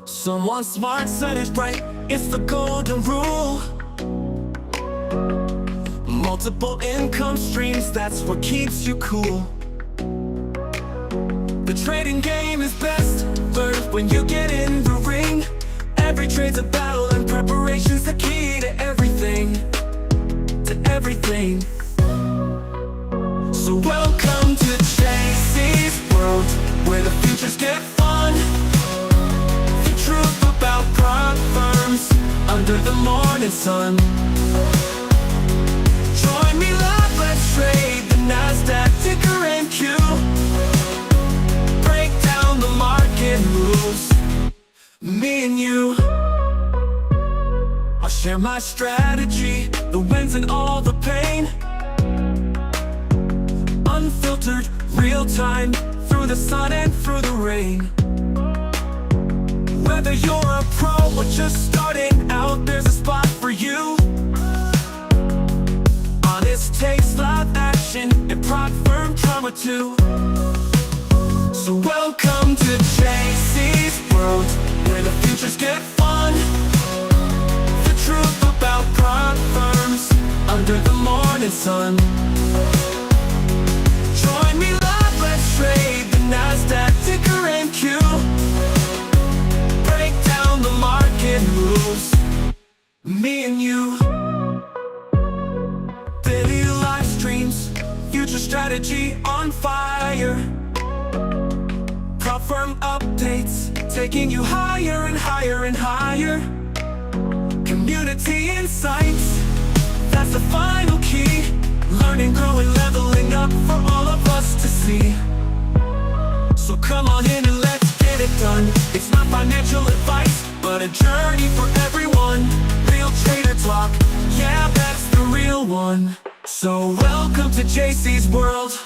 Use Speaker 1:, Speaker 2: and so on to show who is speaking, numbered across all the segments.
Speaker 1: Someone smart said it right, it's the golden rule. Multiple income streams, that's what keeps you cool. The trading game is best learned when you get in the ring. Every trade's a battle and preparation's the key to everything. To everything. So welcome to JC's world, where the futures get fun. The truth about prop firms under the morning sun. Join me live, let's trade the NASDAQ ticker NQ. Break down the market moves, me and you. I'll share my strategy, the wins and all the pain. Unfiltered, real time, through the sun and through the rain. Whether you're a pro or just starting out, there's a spot for you. Honest takes live action and prop firm drama too. So welcome to JC's world, where the futures get fun. The truth about prop firms under the morning sun. Join me live, let's trade the NASDAQ ticker NQ. Break down the market moves, me and you. Daily live streams, future strategy on fire. Prop firm updates, taking you higher and higher and higher. Community insights, that's the final key. Learning, growing, leveling up for all of us to see. So come on in and let's get it done. It's not financial advice, but a journey for everyone. Real trader talk, yeah, that's the real one. So welcome to JC's world.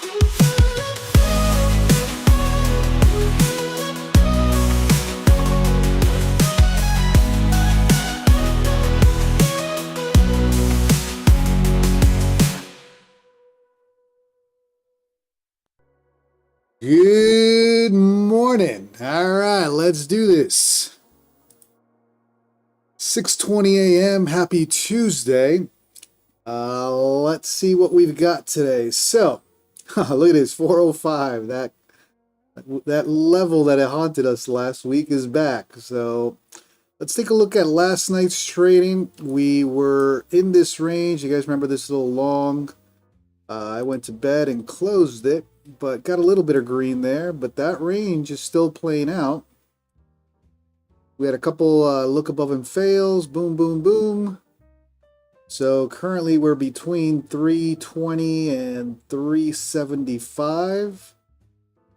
Speaker 2: Good morning. All right, let's do this. 6:20 a.m. Happy Tuesday. Let's see what we've got today. So, look at this, 405. That level that it haunted us last week is back. So, let's take a look at last night's trading. We were in this range. You guys remember this little long? I went to bed and closed it, but got a little bit of green there, but that range is still playing out. We had a couple look above and fails, boom, boom, boom. So currently we're between 320 and 375.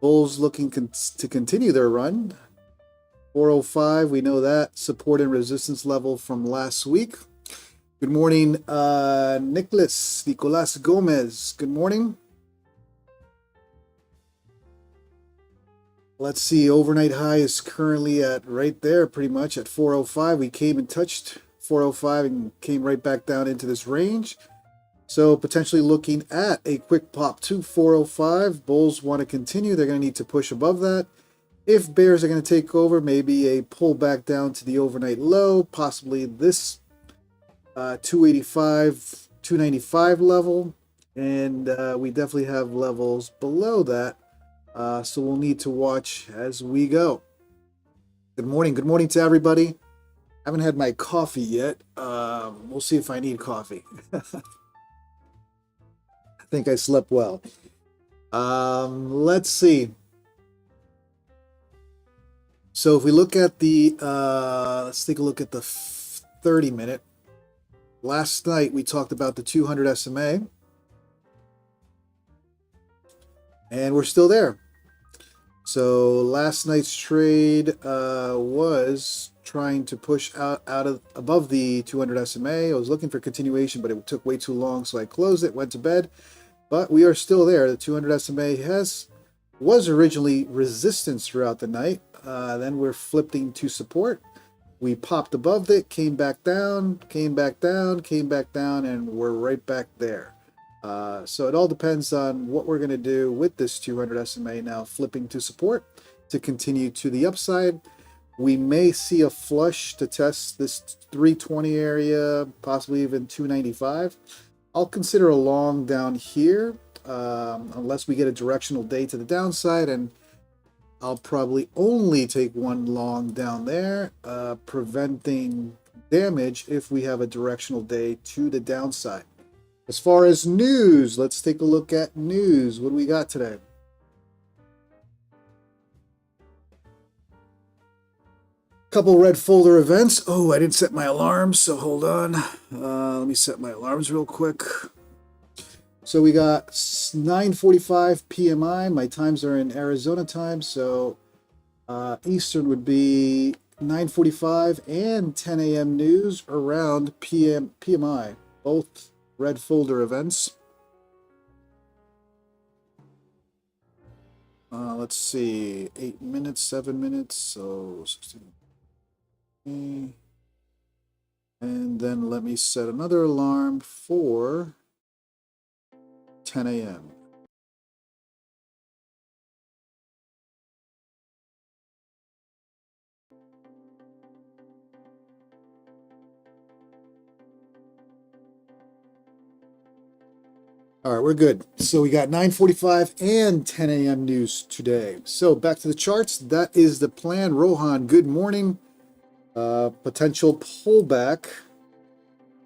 Speaker 2: Bulls looking to continue their run. 405, we know that support and resistance level from last week. Good morning, Nicolas Gomez. Good morning. Let's see, overnight high is currently at right there, pretty much at 405. We came and touched 405 and came right back down into this range. So potentially looking at a quick pop to 405. Bulls want to continue. They're going to need to push above that. If bears are going to take over, maybe a pull back down to the overnight low, possibly this 285, 295 level. And we definitely have levels below that. So we'll need to watch as we go. Good morning to everybody. Haven't had my coffee yet. We'll see if I need coffee. I think I slept well. Let's see. So if we look at the, let's take a look at the 30-minute. Last night we talked about the 200 SMA. And we're still there. So last night's trade was trying to push out of above the 200 SMA. I was looking for continuation, but it took way too long, so I closed it, went to bed. But we are still there. The 200 SMA was originally resistance throughout the night. Then we're flipping to support. We popped above it, came back down, came back down, came back down, and we're right back there. So it all depends on what we're going to do with this 200 SMA now flipping to support to continue to the upside. We may see a flush to test this 320 area, possibly even 295. I'll consider a long down here, unless we get a directional day to the downside, and I'll probably only take one long down there, preventing damage if we have a directional day to the downside. As far as news, let's take a look at news. What do we got today? Couple red folder events. Oh, I didn't set my alarms, so hold on. Let me set my alarms real quick. So we got 9:45 PMI. My times are in Arizona time, so Eastern would be 9:45 and 10 a.m. news around PMI. Both red folder events. Let's see, 8 minutes, 7 minutes, so 16. And then let me set another alarm for 10 a.m. All right, we're good. So we got 9:45 and 10 a.m. news today. So back to the charts. That is the plan. Rohan, good morning. Potential pullback.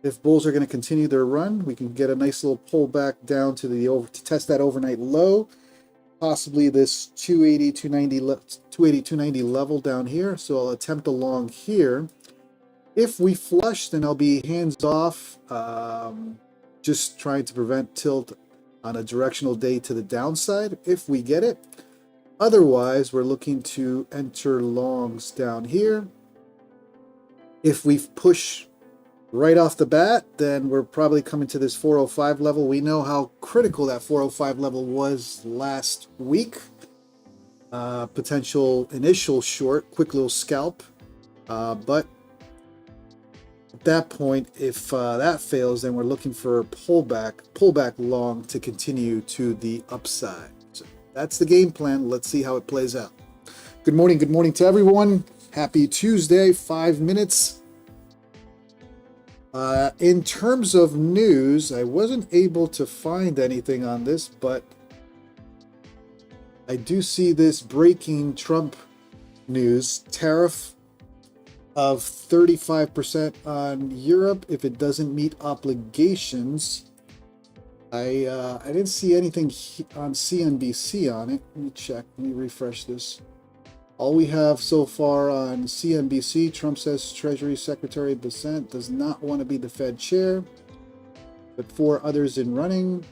Speaker 2: If bulls are going to continue their run, we can get a nice little pullback down to to test that overnight low. Possibly this 280, 290 level down here. So I'll attempt a long here. If we flush, then I'll be hands off. Just trying to prevent tilt on a directional day to the downside if we get it. Otherwise, we're looking to enter longs down here. If we push right off the bat, then we're probably coming to this 405 level. We know how critical that 405 level was last week. Potential initial short, quick little scalp. But at that point, if that fails, then we're looking for a pullback long to continue to the upside. So that's the game plan. Let's see how it plays out. Good morning to everyone. Happy Tuesday, 5 minutes. In terms of news, I wasn't able to find anything on this, but I do see this breaking Trump news. Tariff of 35% on Europe if it doesn't meet obligations. I didn't see anything on CNBC on it. Let me check. Let me refresh this. All we have so far on CNBC, Trump says Treasury Secretary Bessent does not want to be the Fed chair, but 4 others in running.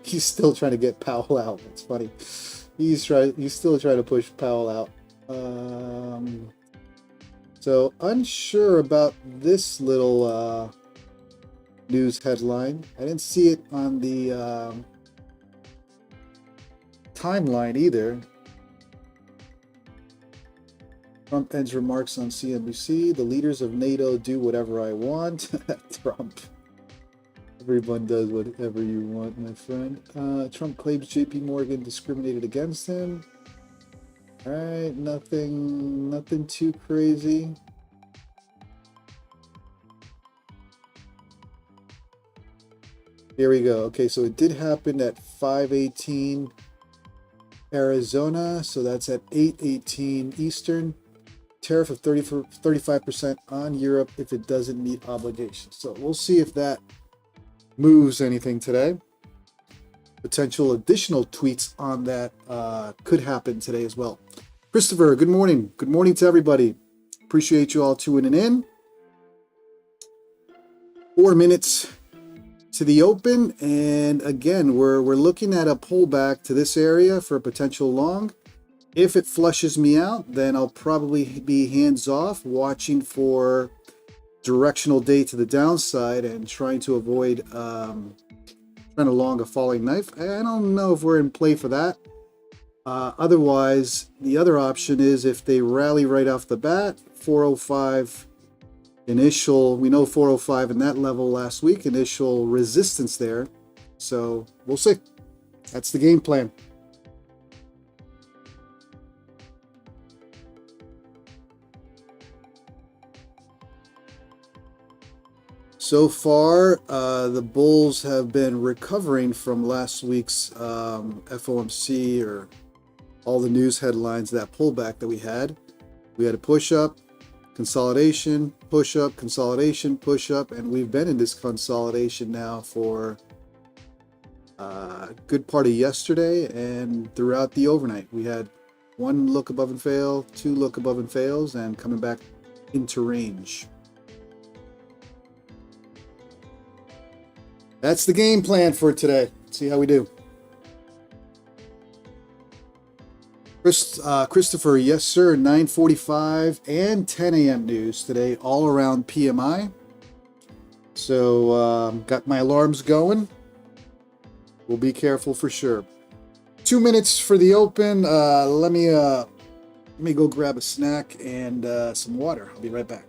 Speaker 2: He's still trying to get Powell out. It's funny. He's still trying to push Powell out. So unsure about this little news headline. I didn't see it on the timeline either. Trump ends remarks on CNBC. The leaders of NATO do whatever I want. Trump. Everyone does whatever you want, my friend. Trump claims JP Morgan discriminated against him. All right, nothing too crazy. Here we go. Okay, so it did happen at 5:18 Arizona, so that's at 8:18 Eastern. Tariff of 35% on Europe if it doesn't meet obligations. So we'll see if that moves anything today. Potential additional tweets on that could happen today as well. Christopher, good morning. Good morning to everybody. Appreciate you all tuning in. 4 minutes to the open, and again, we're looking at a pullback to this area for a potential long. If it flushes me out, then I'll probably be hands off, watching for directional day to the downside and trying to avoid trying to long a falling knife. I don't know if we're in play for that. Otherwise, the other option is if they rally right off the bat, 405 initial, we know 405 in that level last week, initial resistance there. So we'll see. That's the game plan. So far, the bulls have been recovering from last week's FOMC, or all the news headlines, that pullback that we had. We had a push up, consolidation, push up, consolidation, push up, and we've been in this consolidation now for a good part of yesterday and throughout the overnight. We had one look above and fail, two look above and fails, and coming back into range. That's the game plan for today. Let's see how we do. Christopher, yes sir, 9:45 and 10 a.m. news today, all around PMI. So got my alarms going. We'll be careful for sure. 2 minutes for the open. Let me go grab a snack and some water. I'll be right back.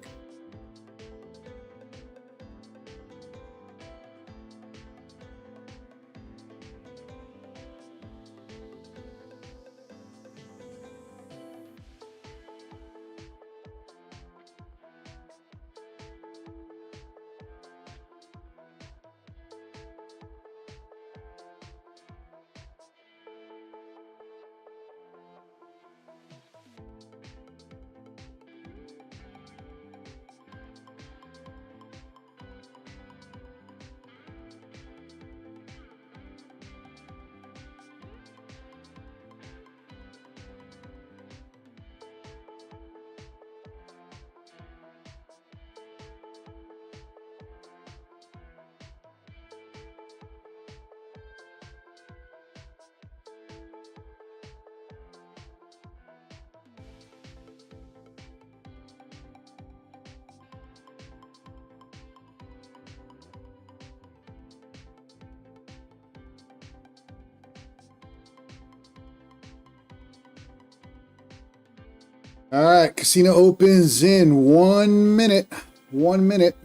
Speaker 2: All right, casino opens in 1 minute. 1 minute.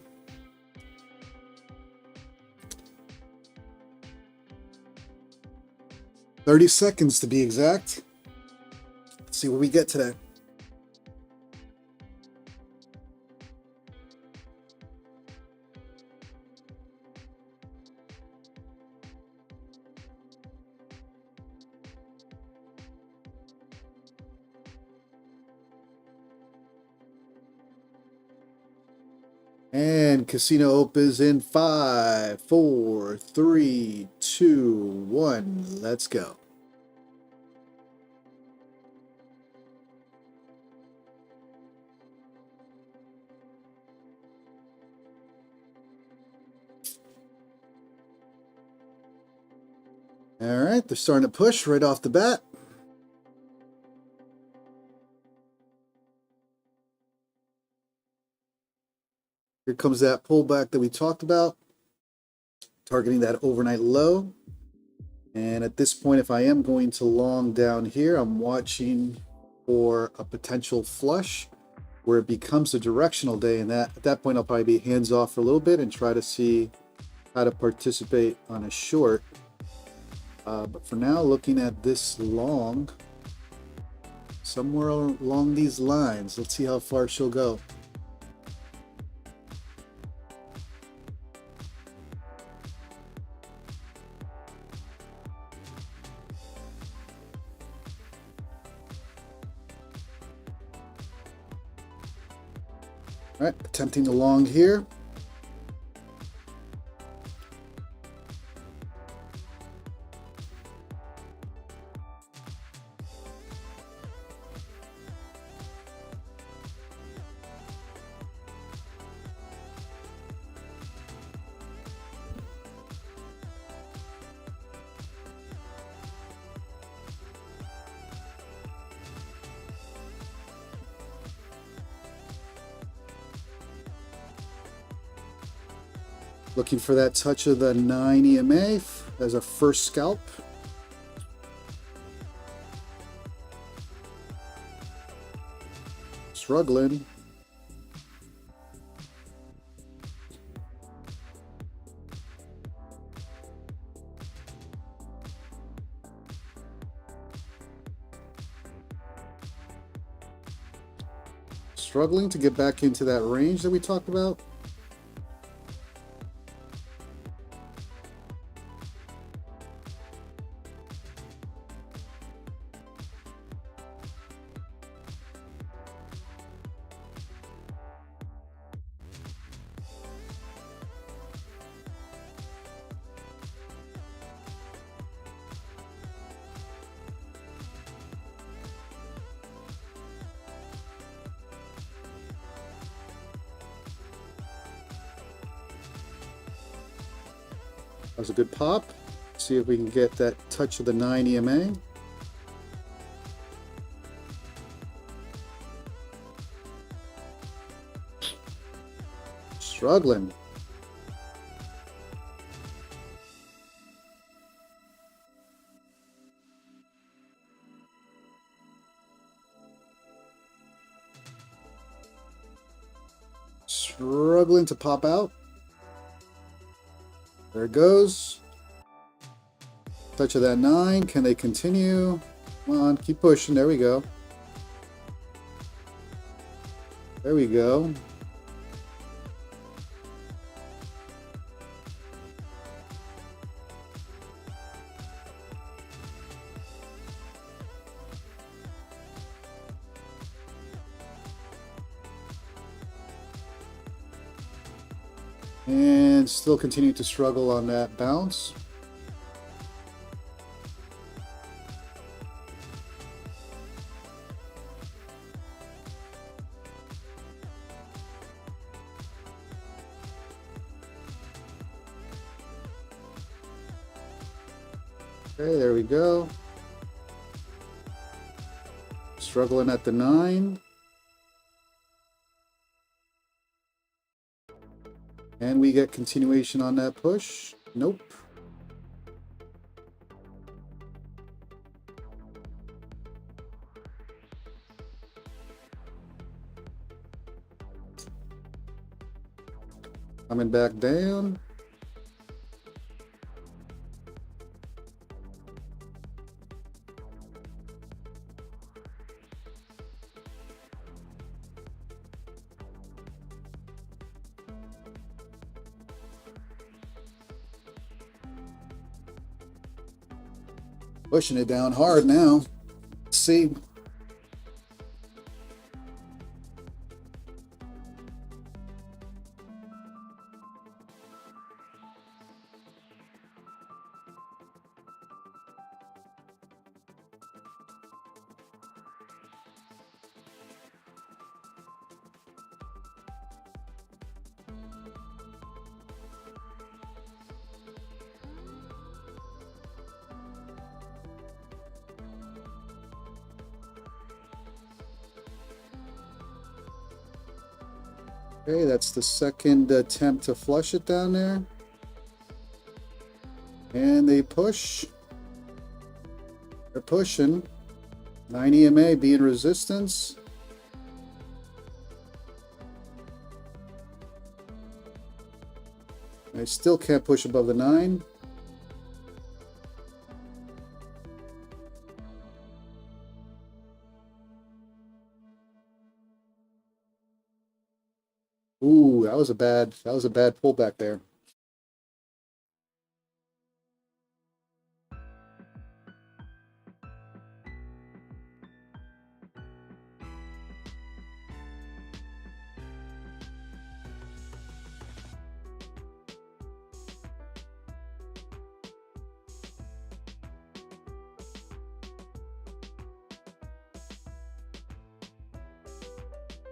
Speaker 2: $30 seconds to be exact. Let's see what we get today. And casino opens in 5, 4, 3, 2, 1. Let's go. All right, they're starting to push right off the bat. Here comes that pullback that we talked about, targeting that overnight low. And at this point, if I am going to long down here, I'm watching for a potential flush where it becomes a directional day. And at that point, I'll probably be hands off for a little bit and try to see how to participate on a short. But for now, looking at this long, somewhere along these lines, let's see how far she'll go. All right, attempting the long here. Looking for that touch of the 9 EMA as a first scalp. Struggling. Struggling to get back into that range that we talked about. That was a good pop. See if we can get that touch of the 9 EMA. Struggling. Struggling to pop out. There it goes. Touch of that 9. Can they continue? Come on, keep pushing. There we go. There we go. And still continue to struggle on that bounce. Okay, there we go. Struggling at the 9. And we get continuation on that push. Nope. Coming back down. Pushing it down hard now. Let's see. Okay, that's the second attempt to flush it down there. And they push. They're pushing. 9 EMA being resistance. I still can't push above the 9. Ooh, that was a bad pullback there.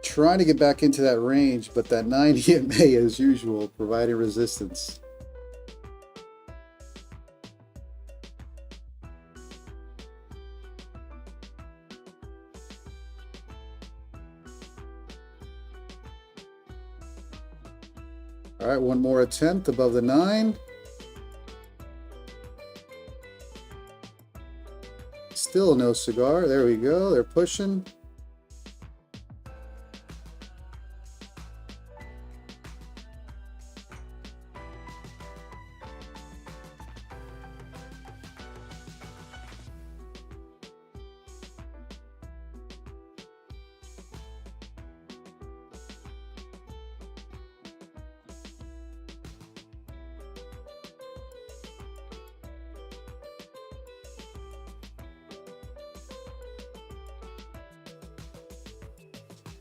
Speaker 2: Trying to get back into that range, but that 9 EMA as usual, providing resistance. All right, one more attempt above the 9. Still no cigar. There we go. They're pushing.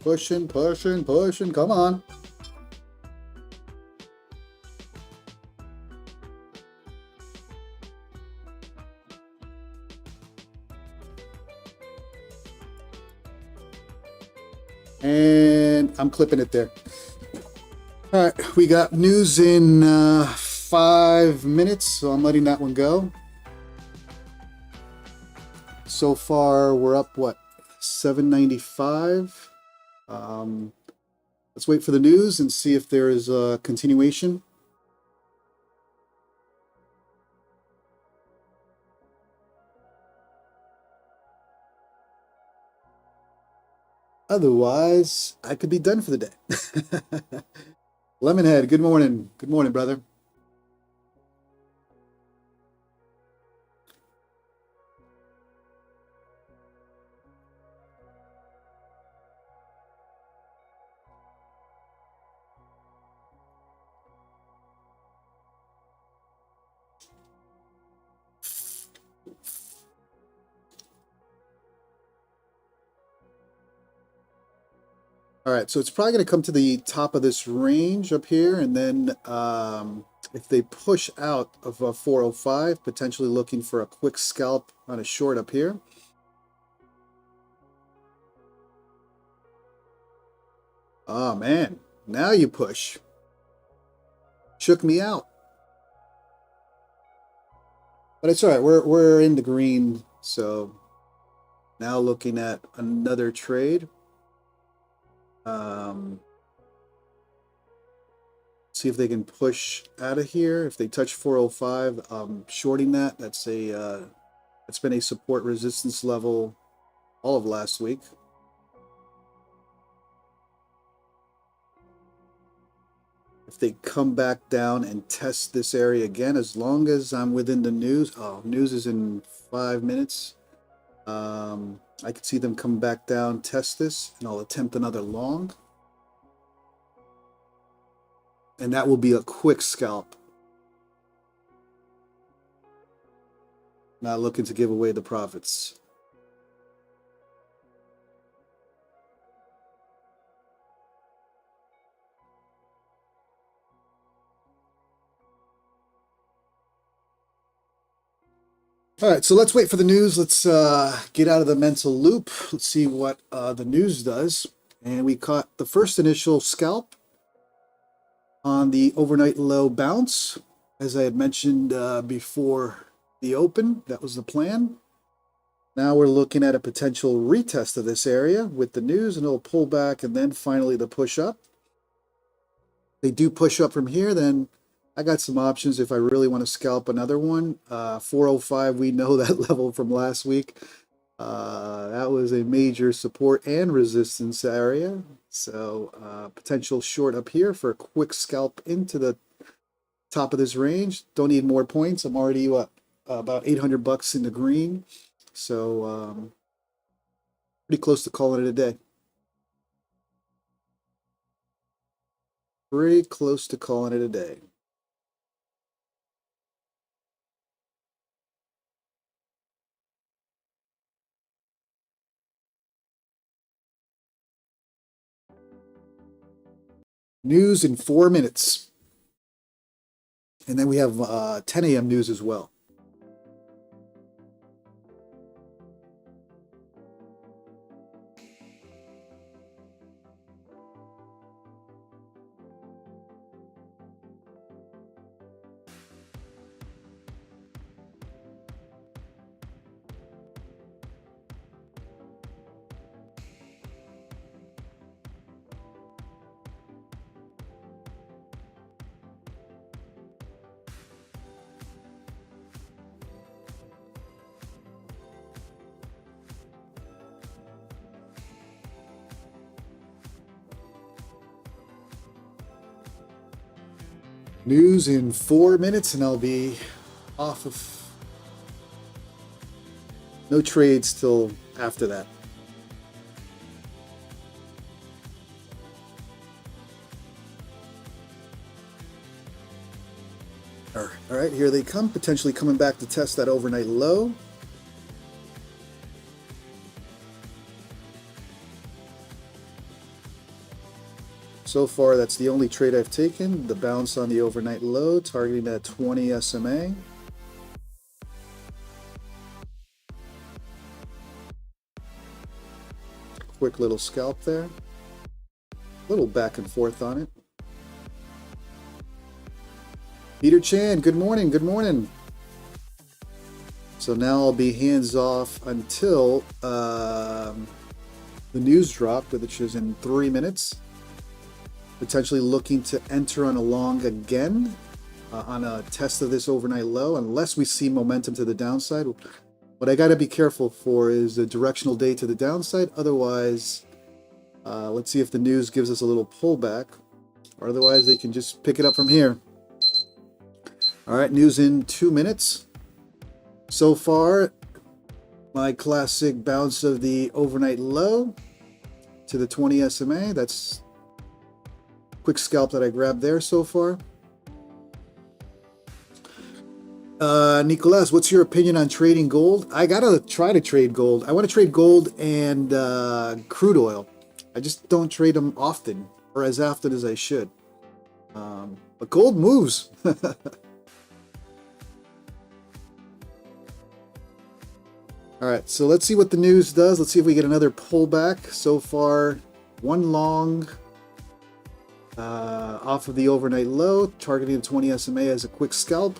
Speaker 2: Pushing, pushing, pushing. Come on. And I'm clipping it there. All right, we got news in 5 minutes, so I'm letting that one go. So far, we're up, what, 795? Let's wait for the news and see if there is a continuation. Otherwise, I could be done for the day. Lemonhead, good morning. Good morning, brother. All right, so it's probably going to come to the top of this range up here, and then if they push out of 405, potentially looking for a quick scalp on a short up here. Oh man, now you push. Shook me out. But it's all right, we're in the green, so now looking at another trade. See if they can push out of here. If they touch 405, shorting that. That's been a support resistance level all of last week. If they come back down and test this area again, as long as I'm within the news. Oh, news is in 5 minutes. I could see them come back down, test this, and I'll attempt another long. And that will be a quick scalp. Not looking to give away the profits. All right, so let's wait for the news. Let's get out of the mental loop. Let's see what the news does. And we caught the first initial scalp on the overnight low bounce. As I had mentioned before the open, that was the plan. Now we're looking at a potential retest of this area with the news, and it'll pull back, and then finally the push up. If they do push up from here, then I got some options if I really want to scalp another one. 405, we know that level from last week. That was a major support and resistance area. So potential short up here for a quick scalp into the top of this range. Don't need more points. I'm already about 800 bucks in the green. So pretty close to calling it a day. Pretty close to calling it a day. News in 4 minutes. And then we have 10 a.m. news as well. News in 4 minutes, and I'll be off of no trades till after that. All right, here they come, potentially coming back to test that overnight low. So far, that's the only trade I've taken. The bounce on the overnight low, targeting that 20 SMA. Quick little scalp there. Little back and forth on it. Peter Chan, good morning, good morning. So now I'll be hands off until the news drop, which is in 3 minutes. Potentially looking to enter on a long again on a test of this overnight low, unless we see momentum to the downside. What I got to be careful for is a directional day to the downside. Otherwise, let's see if the news gives us a little pullback. Or otherwise, they can just pick it up from here. All right, news in 2 minutes. So far, my classic bounce of the overnight low to the 20 SMA. That's quick scalp that I grabbed there so far. Nicolas, what's your opinion on trading gold? I gotta try to trade gold. I want to trade gold and crude oil. I just don't trade them often, or as often as I should. But gold moves. All right, so let's see what the news does. Let's see if we get another pullback. So far, one long off of the overnight low, targeting the 20 SMA as a quick scalp.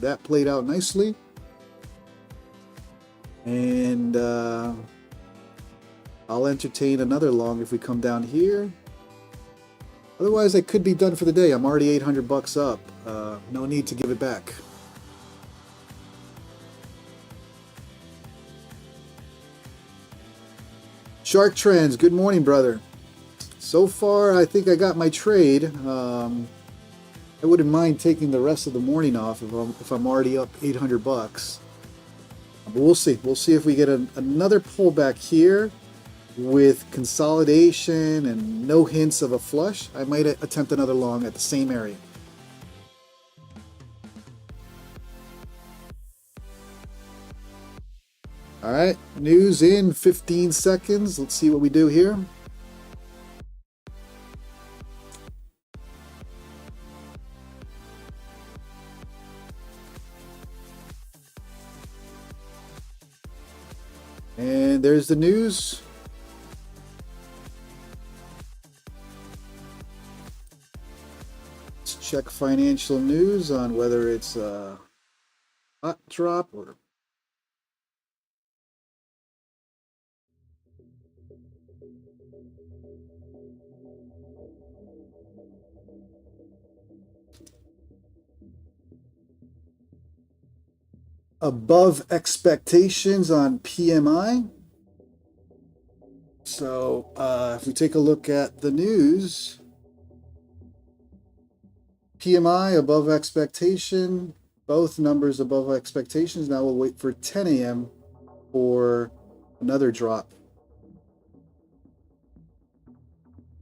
Speaker 2: That played out nicely. And I'll entertain another long if we come down here. Otherwise, I could be done for the day. I'm already 800 bucks up. No need to give it back. Shark Trends, good morning, brother. So far, I think I got my trade. I wouldn't mind taking the rest of the morning off if I'm already up 800 bucks. But we'll see. We'll see if we get another pullback here with consolidation and no hints of a flush. I might attempt another long at the same area. All right, news in 15 seconds. Let's see what we do here. And there's the news. Let's check financial news on whether it's a hot drop or above expectations on PMI. So if we take a look at the news, PMI above expectation, both numbers above expectations. Now we'll wait for 10 a.m. for another drop.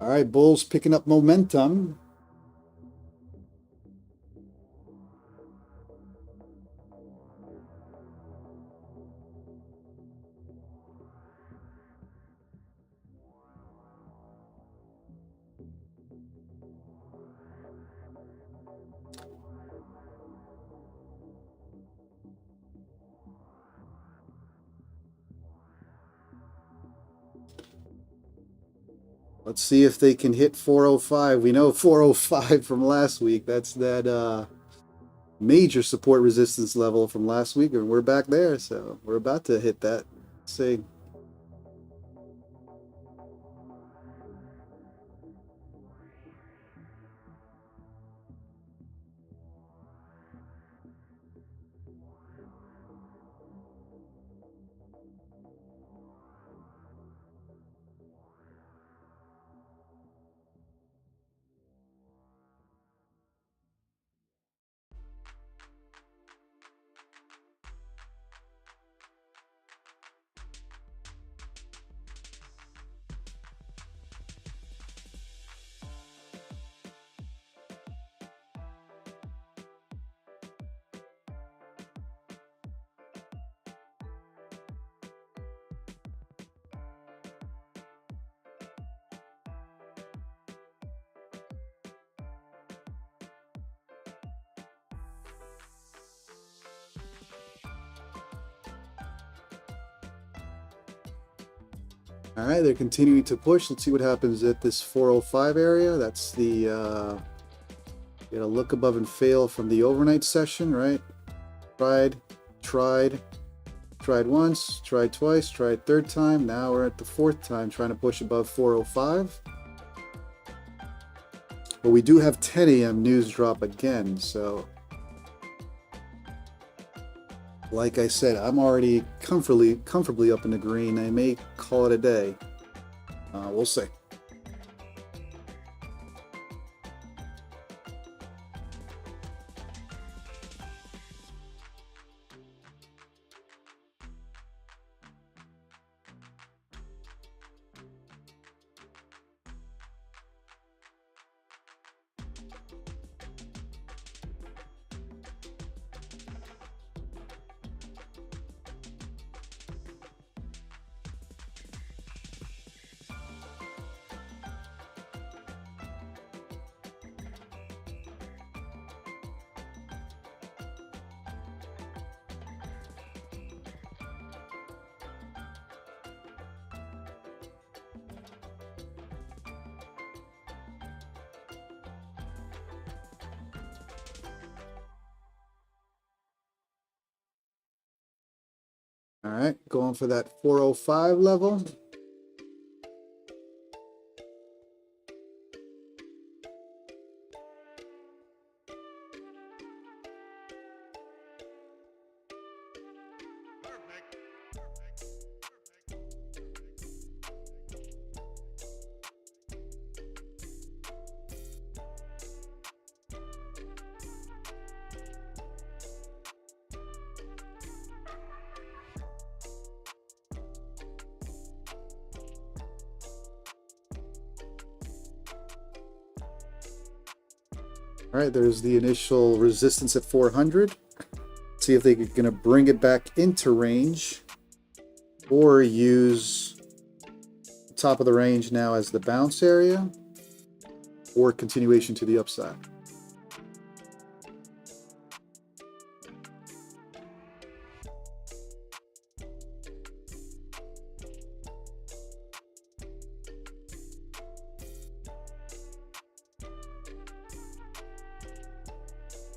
Speaker 2: All right, bulls picking up momentum. Let's see if they can hit 405. We know 405 from last week. That's that major support resistance level from last week, and we're back there. So we're about to hit that. Let's see. All right, they're continuing to push. Let's see what happens at this 405 area. That's the Get a look above and fail from the overnight session, right? Tried once, tried twice, tried third time. Now we're at the fourth time trying to push above 405. But we do have 10 a.m. news drop again, so like I said, I'm already comfortably up in the green. I may call it a day. We'll see. All right, going for that 405 level. All right, there's the initial resistance at 400. See if they're going to bring it back into range or use the top of the range now as the bounce area or continuation to the upside.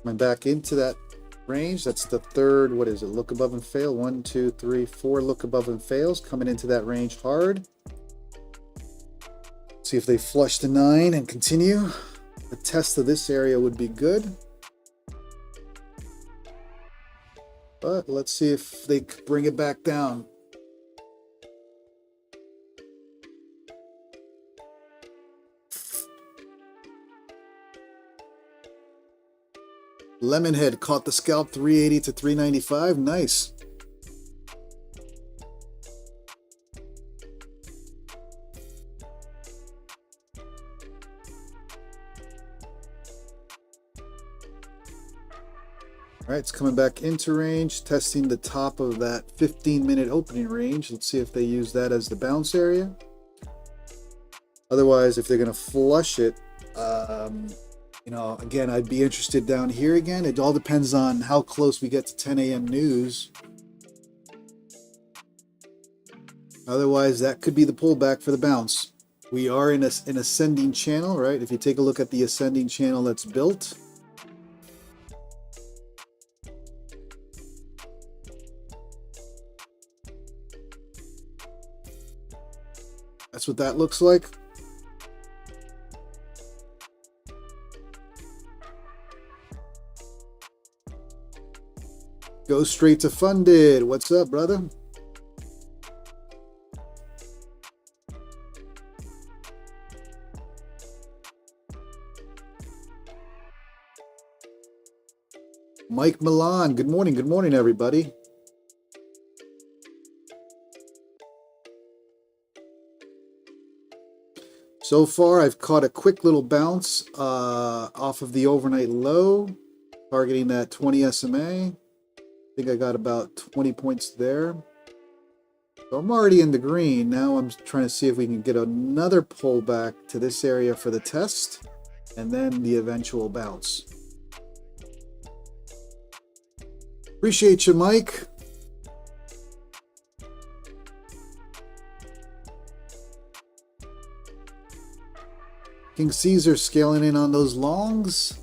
Speaker 2: Coming back into that range. That's the third, what is it? Look above and fail. 1, 2, 3, 4 look above and fails. Coming into that range hard. See if they flush the 9 and continue. A test of this area would be good. But let's see if they bring it back down. Lemonhead caught the scalp, 380 to 395. Nice. All right, it's coming back into range, testing the top of that 15-minute opening range. Let's see if they use that as the bounce area. Otherwise, if they're going to flush it, you know, again, I'd be interested down here again. It all depends on how close we get to 10 a.m. news. Otherwise, that could be the pullback for the bounce. We are in an ascending channel, right? If you take a look at the ascending channel that's built. That's what that looks like. Go straight to funded. What's up, brother? Mike Milan. Good morning. Good morning, everybody. So far, I've caught a quick little bounce off of the overnight low, targeting that 20 SMA. I think I got about 20 points there. So I'm already in the green. Now I'm trying to see if we can get another pullback to this area for the test and then the eventual bounce. Appreciate you, Mike. King Caesar scaling in on those longs.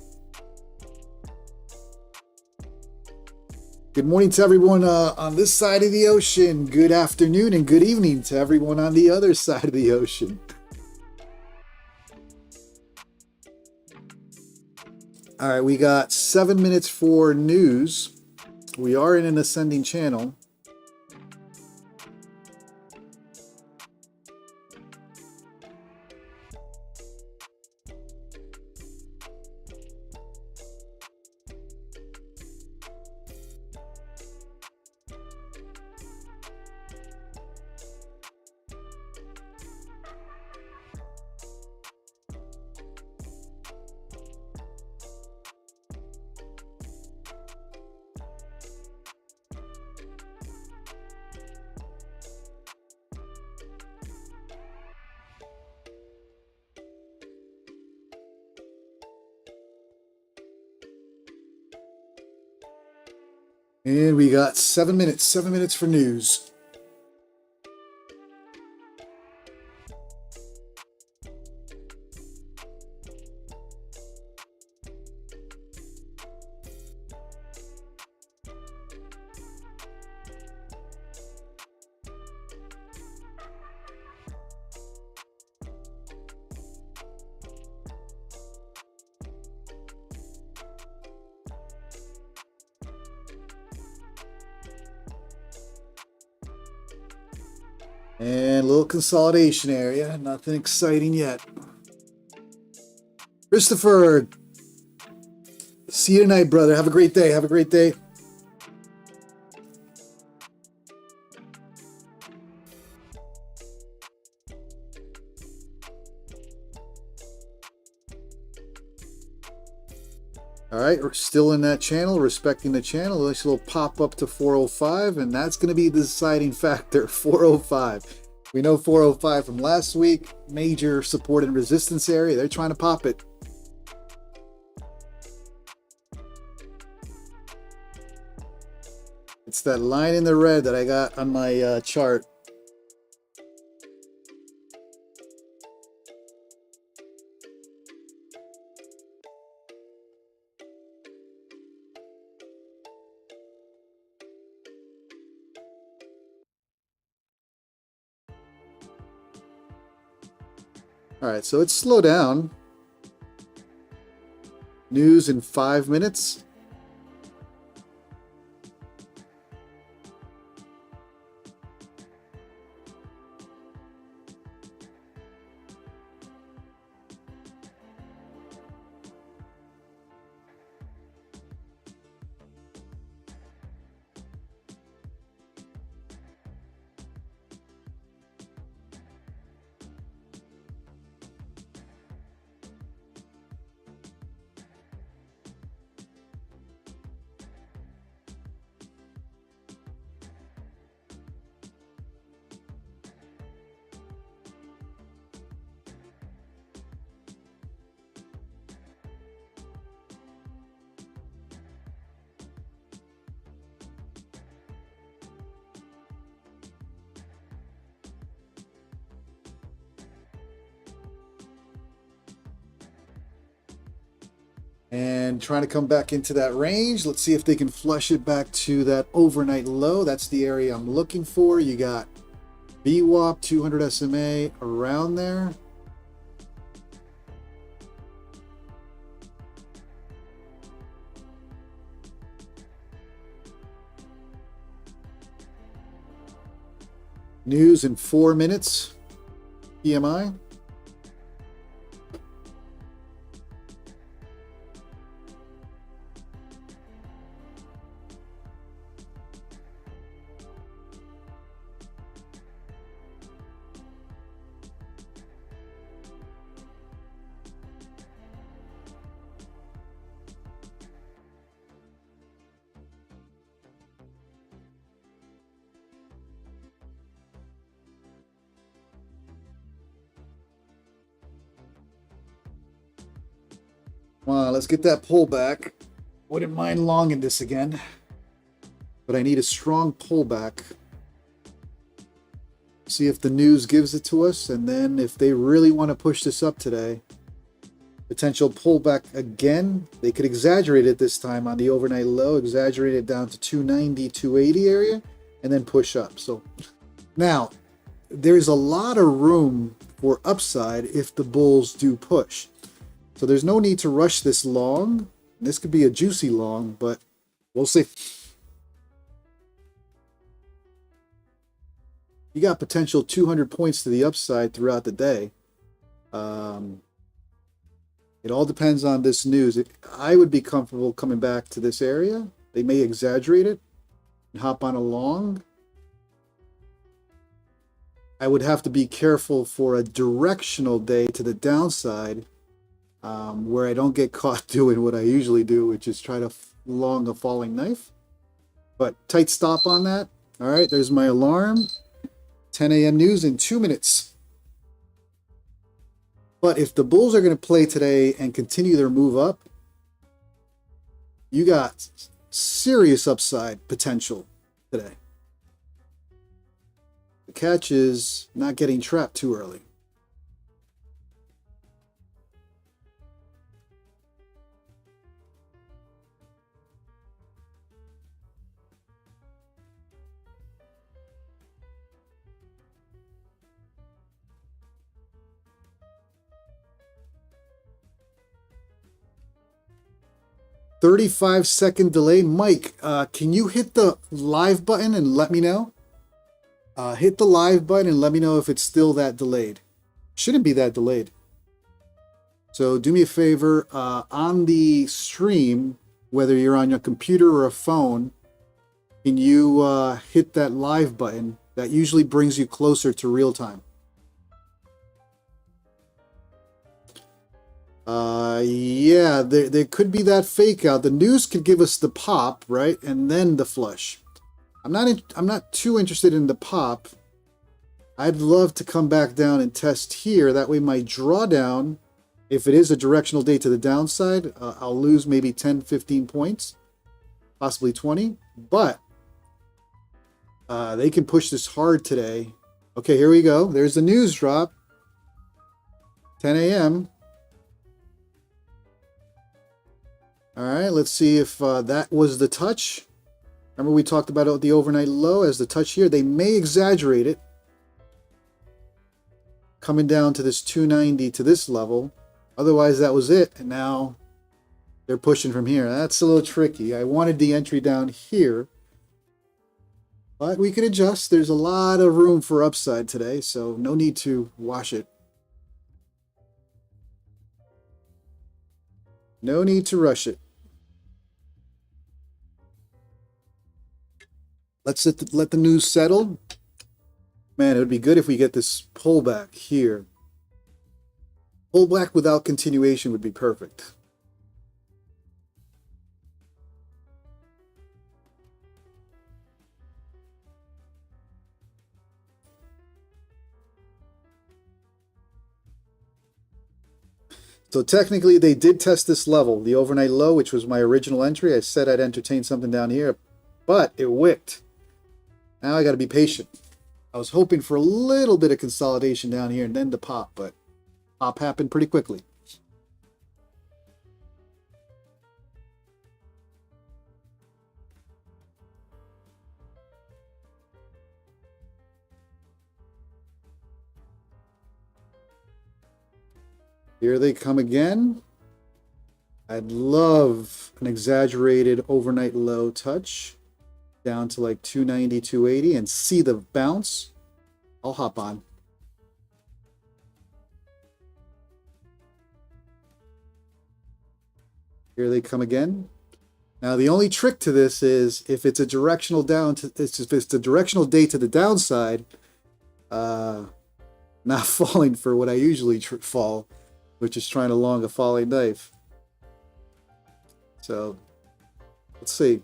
Speaker 2: Good morning to everyone on this side of the ocean. Good afternoon and good evening to everyone on the other side of the ocean. All right, we got 7 minutes for news. We are in an ascending channel. And we got 7 minutes for news. And a little consolidation area. Nothing exciting yet. Christopher, see you tonight, brother. Have a great day. Have a great day. All right, we're still in that channel, respecting the channel. Nice little pop up to 405, and that's going to be the deciding factor, 405. We know 405 from last week, major support and resistance area. They're trying to pop it. It's that line in the red that I got on my chart. All right, so it's slow down. News in 5 minutes. And trying to come back into that range. Let's see if they can flush it back to that overnight low. That's the area I'm looking for. You got VWAP, 200 SMA around there. News in 4 minutes. PMI. Come on, let's get that pullback. Wouldn't mind longing this again, but I need a strong pullback. See if the news gives it to us, and then if they really want to push this up today, Potential pullback again. They could exaggerate it this time on the overnight low, exaggerate it down to 290, 280 area, and then push up. So now there's a lot of room for upside if the bulls do push. So there's no need to rush this long. This could be a juicy long, but we'll see. You got potential 200 points to the upside throughout the day. It all depends on this news. I would be comfortable coming back to this area. They may exaggerate it and hop on a long. I would have to be careful for a directional day to the downside, where I don't get caught doing what I usually do, which is try to long a falling knife. But tight stop on that. All right, there's my alarm. 10 a.m. news in 2 minutes. But if the bulls are going to play today and continue their move up, you got serious upside potential today. The catch is not getting trapped too early. "35-second delay." Mike, can you hit the live button and let me know? Hit the live button and let me know if it's still that delayed. Shouldn't be that delayed. So do me a favor, on the stream, whether you're on your computer or a phone, can you hit that live button? That usually brings you closer to real time. Yeah, there could be that fake out. The news could give us the pop, right? And then the flush. I'm not too interested in the pop. I'd love to come back down and test here. That way my drawdown, if it is a directional day to the downside, I'll lose maybe 10, 15 points, possibly 20. But they can push this hard today. Okay, here we go. There's the news drop. 10 a.m. All right, let's see if that was the touch. Remember we talked about the overnight low as the touch here. They may exaggerate it. Coming down to this 290 to this level. Otherwise, that was it. And now they're pushing from here. That's a little tricky. I wanted the entry down here. But we can adjust. There's a lot of room for upside today, so no need to wash it. No need to rush it. Let's let the news settle. Man, it would be good if we get this pullback here. Pullback without continuation would be perfect. So technically, they did test this level, the overnight low, which was my original entry. I said I'd entertain something down here, but it wicked. Now I got to be patient. I was hoping for a little bit of consolidation down here and then to pop, but pop happened pretty quickly. Here they come again. I'd love an exaggerated overnight low touch down to like 290, 280 and see the bounce. I'll hop on. Here they come again. Now the only trick to this is if it's a directional down to if it's a directional day to the downside, not falling for what I usually fall, which is trying to long a falling knife. So let's see.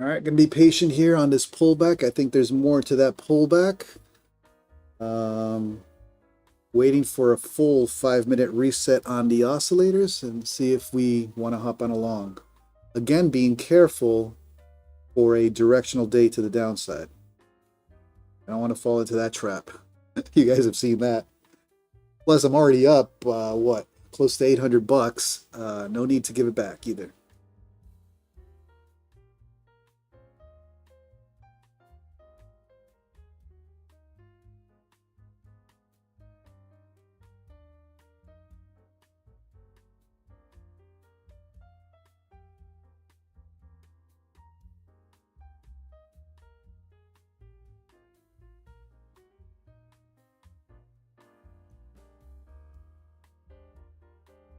Speaker 2: All right, gonna be patient here on this pullback. I think there's more to that pullback. Waiting for a full 5-minute reset on the oscillators and see if we want to hop on along. Again, being careful for a directional day to the downside. I don't want to fall into that trap. You guys have seen that. Plus, I'm already up, what, close to 800 bucks. No need to give it back either.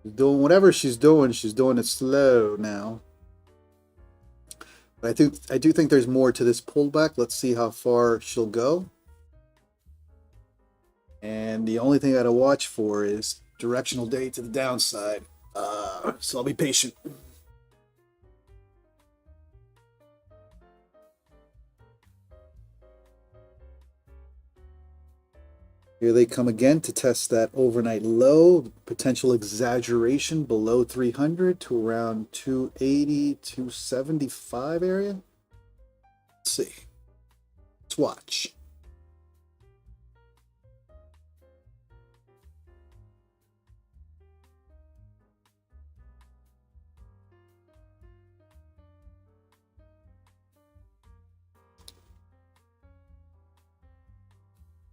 Speaker 2: She's doing whatever she's doing it slow now. But I do think there's more to this pullback. Let's see how far she'll go. And the only thing I gotta watch for is directional day to the downside. So I'll be patient. Here they come again to test that overnight low, potential exaggeration below 300 to around 280, 275 area. Let's see. Let's watch.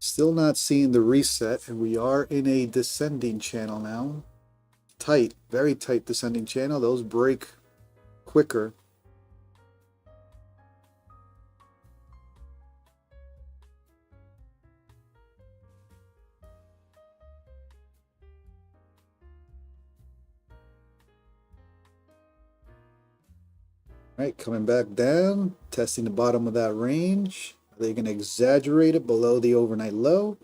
Speaker 2: Still not seeing the reset, and we are in a descending channel now. Tight, very tight descending channel. Those break quicker. All right, coming back down, testing the bottom of that range. Are they going to exaggerate it below the overnight low?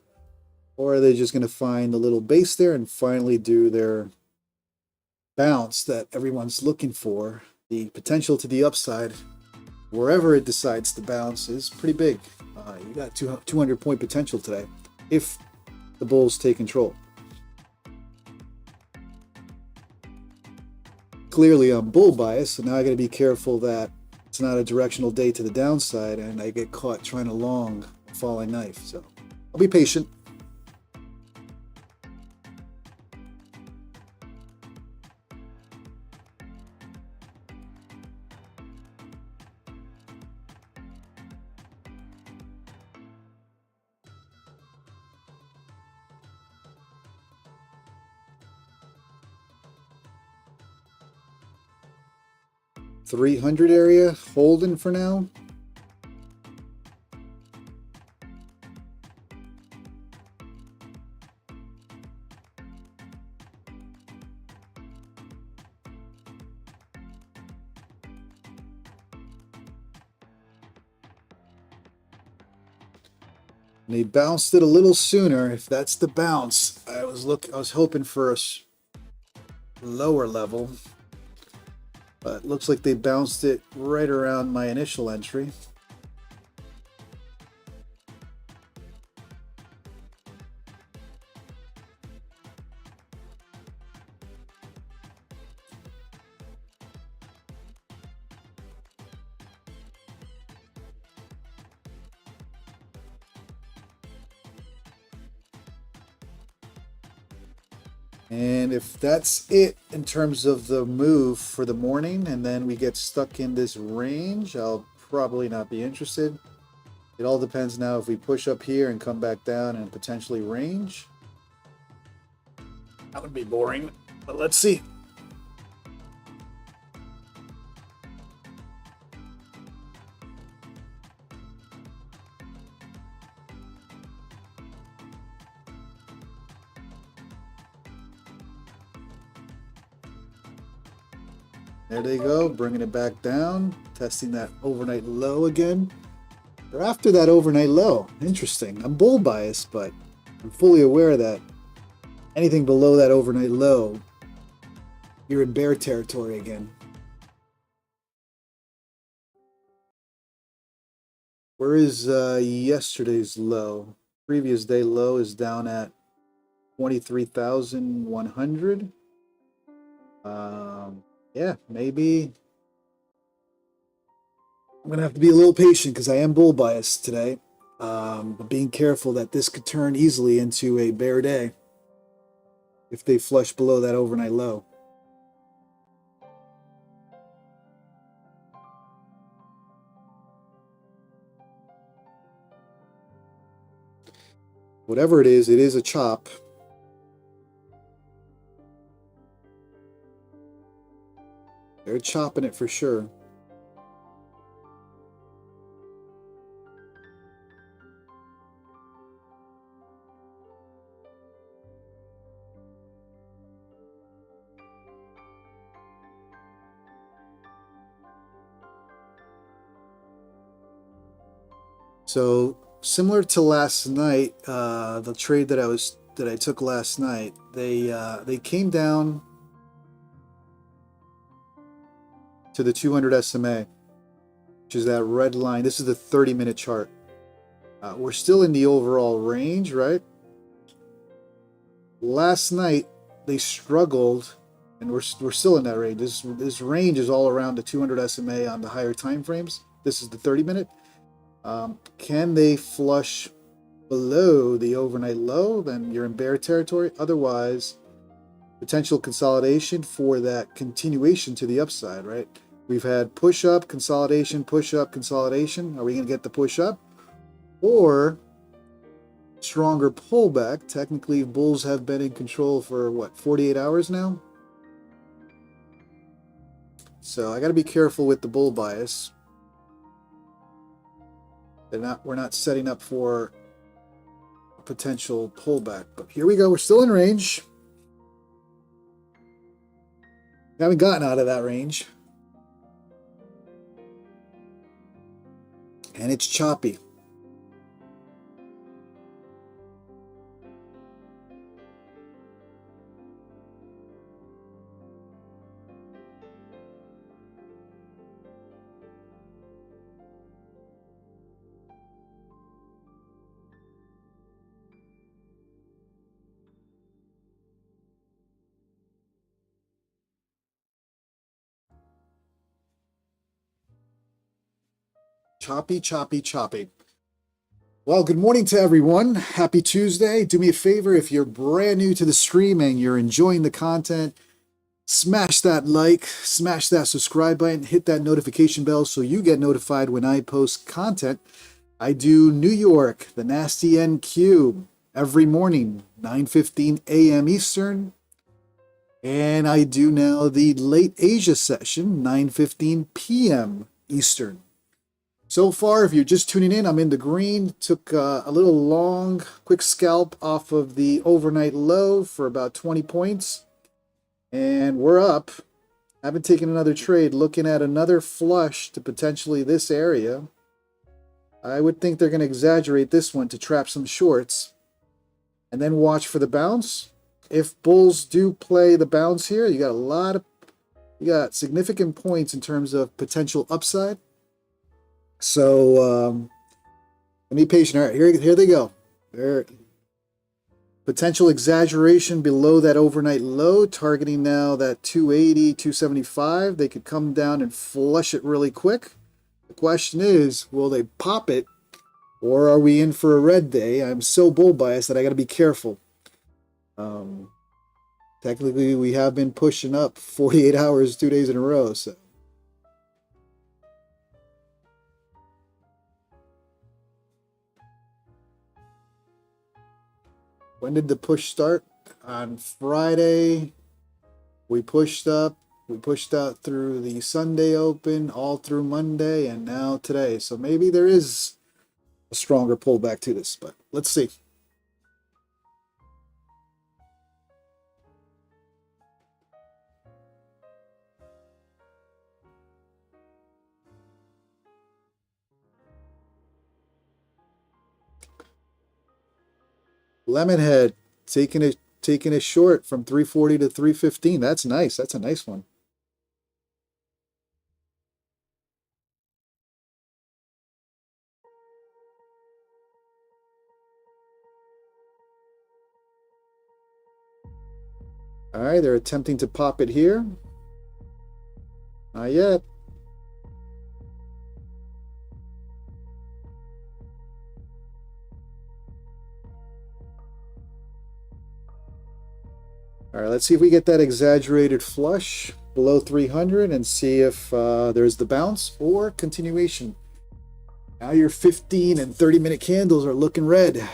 Speaker 2: Or are they just going to find a little base there and finally do their bounce that everyone's looking for? The potential to the upside, wherever it decides to bounce, is pretty big. You got 200-point potential today if the bulls take control. Clearly, I'm bull biased, so now I got to be careful that it's not a directional day to the downside and I get caught trying to long a falling knife. So I'll be patient. $300 area holding for now. They bounced it a little sooner. If that's the bounce, I was hoping for a lower level. But looks like they bounced it right around my initial entry. And if that's it in terms of the move for the morning, and then we get stuck in this range, I'll probably not be interested. It all depends now if we push up here and come back down and potentially range. That would be boring, but let's see. There they go, bringing it back down, testing that overnight low again. They're after that overnight low. Interesting. I'm bull biased, but I'm fully aware that anything below that overnight low, you're in bear territory again. Where is yesterday's low? Previous day low is down at 23,100. Yeah, maybe I'm gonna have to be a little patient because I am bull biased today. But being careful that this could turn easily into a bear day if they flush below that overnight low. Whatever it is a chop. They're chopping it for sure. So similar to last night, the trade that I took last night, they came down to the 200 SMA, which is that red line. This is the 30-minute chart. We're still in the overall range, right? Last night they struggled, and we're still in that range. This range is all around the 200 SMA on the higher time frames. This is the 30-minute. Can they flush below the overnight low? Then you're in bear territory. Otherwise, potential consolidation for that continuation to the upside, right? We've had push up, consolidation, push up, consolidation. Are we going to get the push up? Or stronger pullback? Technically, bulls have been in control for what, 48 hours now? So I got to be careful with the bull bias. We're not setting up for a potential pullback. But here we go. We're still in range. Haven't gotten out of that range. And it's choppy. Choppy, choppy, choppy. Well, good morning to everyone. Happy Tuesday. Do me a favor, if you're brand new to the stream and you're enjoying the content, smash that like, smash that subscribe button, hit that notification bell so you get notified when I post content. I do New York, the Nasty NQ, every morning, 9:15 a.m. Eastern. And I do now the late Asia session, 9:15 p.m. Eastern. So far, if you're just tuning in, I'm in the green. Took a little long, quick scalp off of the overnight low for about 20 points. And we're up. I haven't taken another trade. Looking at another flush to potentially this area. I would think they're going to exaggerate this one to trap some shorts. And then watch for the bounce. If bulls do play the bounce here, you got significant points in terms of potential upside. So be patient. All right, here they go. There, potential exaggeration below that overnight low, targeting now that 280, 275. They could come down and flush it really quick. The question is, will they pop it, or are we in for a red day? I'm so bull biased that I got to be careful. Technically, we have been pushing up 48 hours, 2 days in a row. So. When did the push start? On Friday, we pushed up. We pushed out through the Sunday open, all through Monday, and now today. So maybe there is a stronger pullback to this, but let's see. Lemonhead taking a short from 340 to 315. That's nice. That's a nice one. All right, they're attempting to pop it here. Not yet. All right, let's see if we get that exaggerated flush below 300 and see if there's the bounce or continuation. Now your 15 and 30-minute candles are looking red.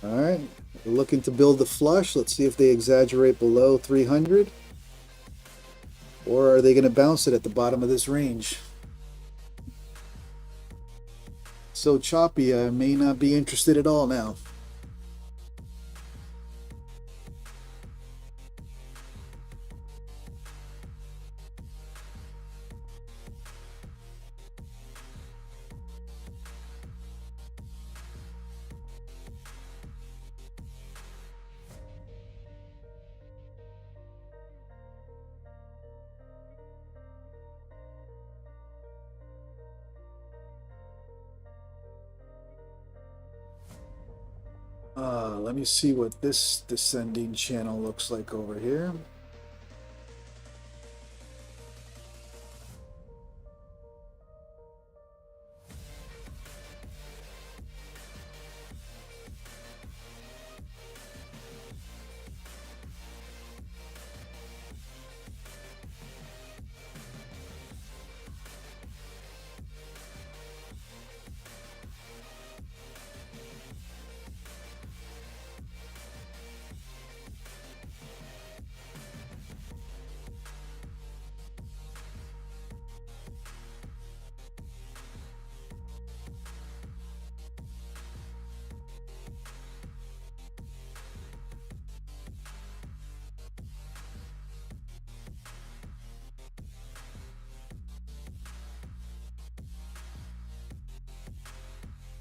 Speaker 2: All right, we're looking to build the flush. Let's see if they exaggerate below 300. Or are they going to bounce it at the bottom of this range? So choppy, I may not be interested at all now. Let me see what this descending channel looks like over here.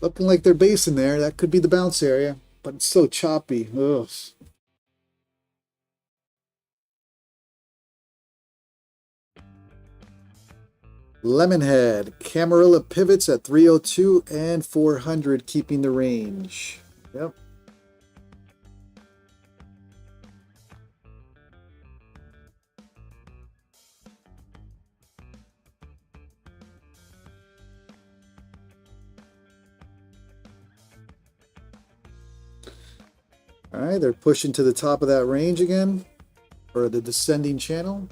Speaker 2: Looking like they're basing there. That could be the bounce area, but it's so choppy. Ugh. Lemonhead, Camarilla pivots at 302 and 400, keeping the range. Yep. All right, they're pushing to the top of that range again, or the descending channel.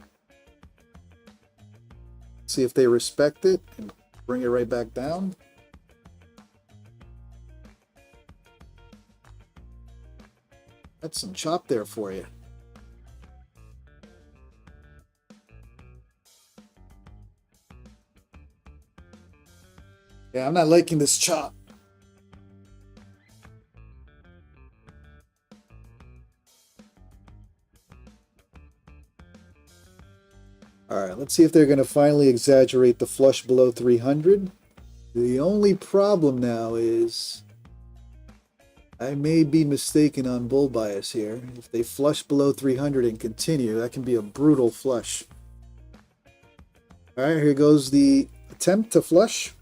Speaker 2: See if they respect it and bring it right back down. That's some chop there for you. Yeah, I'm not liking this chop. All right, let's see if they're going to finally exaggerate the flush below 300. The only problem now is I may be mistaken on bull bias here. If they flush below 300 and continue, that can be a brutal flush. All right, here goes the attempt to flush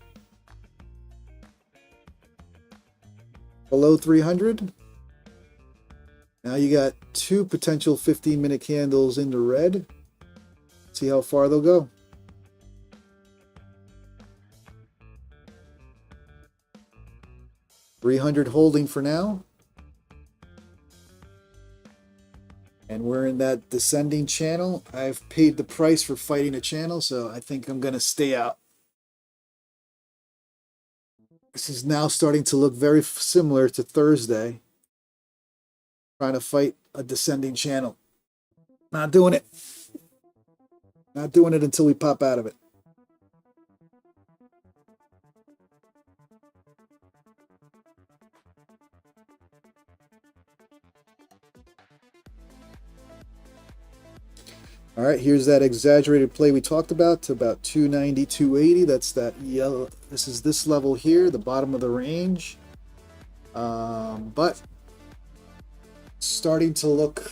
Speaker 2: below 300. Now you got two potential 15-minute candles in the red. See how far they'll go. $300 holding for now. And we're in that descending channel. I've paid the price for fighting a channel, so I think I'm going to stay out. This is now starting to look very similar to Thursday. Trying to fight a descending channel. Not doing it. Not doing it until we pop out of it. All right, here's that exaggerated play we talked about to about 290, 280. That's that yellow. This is this level here, the bottom of the range. But starting to look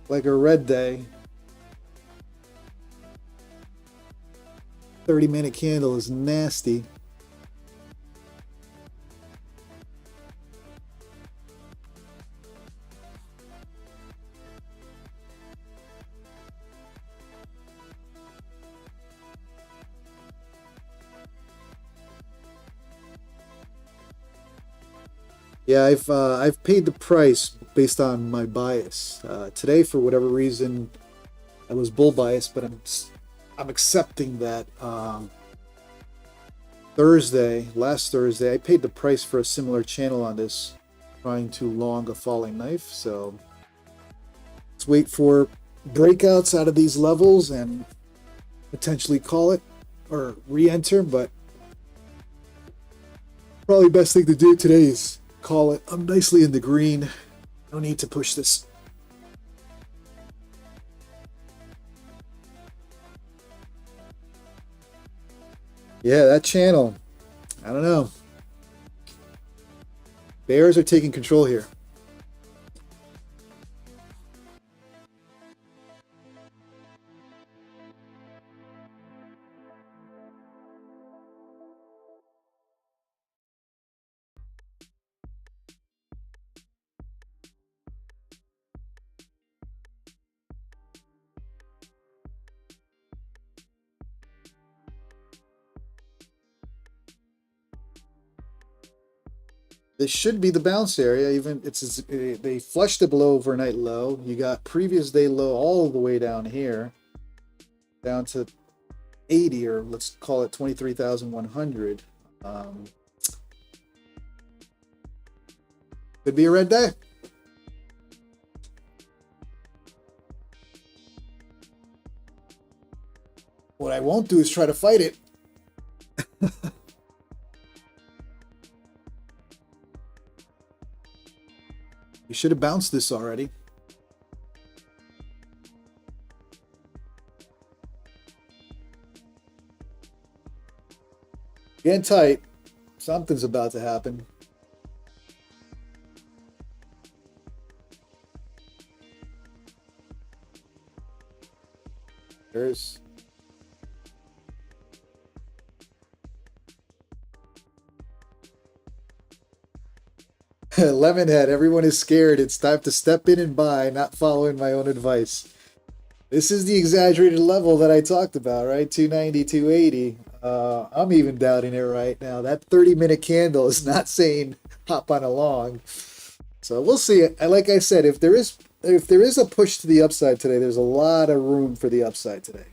Speaker 2: like a red day. 30-minute candle is nasty. Yeah, I've paid the price based on my bias. Today, for whatever reason, I was bull biased, but I'm accepting that. Last Thursday, I paid the price for a similar channel on this, trying to long a falling knife. So let's wait for breakouts out of these levels and potentially call it or re-enter. But probably best thing to do today is call it. I'm nicely in the green. No need to push this. Yeah, that channel. I don't know. Bears are taking control here. This should be the bounce area. Even they flushed it below overnight low. You got previous day low all the way down here, down to 80, or let's call it 23,100. Could be a red day. What I won't do is try to fight it. You should have bounced this already. Getting tight. Something's about to happen. There's Lemonhead, everyone is scared. It's time to step in and buy, not following my own advice. This is the exaggerated level that I talked about, right? 290, 280. I'm even doubting it right now. That 30-minute candle is not saying hop on along. So we'll see. Like I said, if there is a push to the upside today, there's a lot of room for the upside today.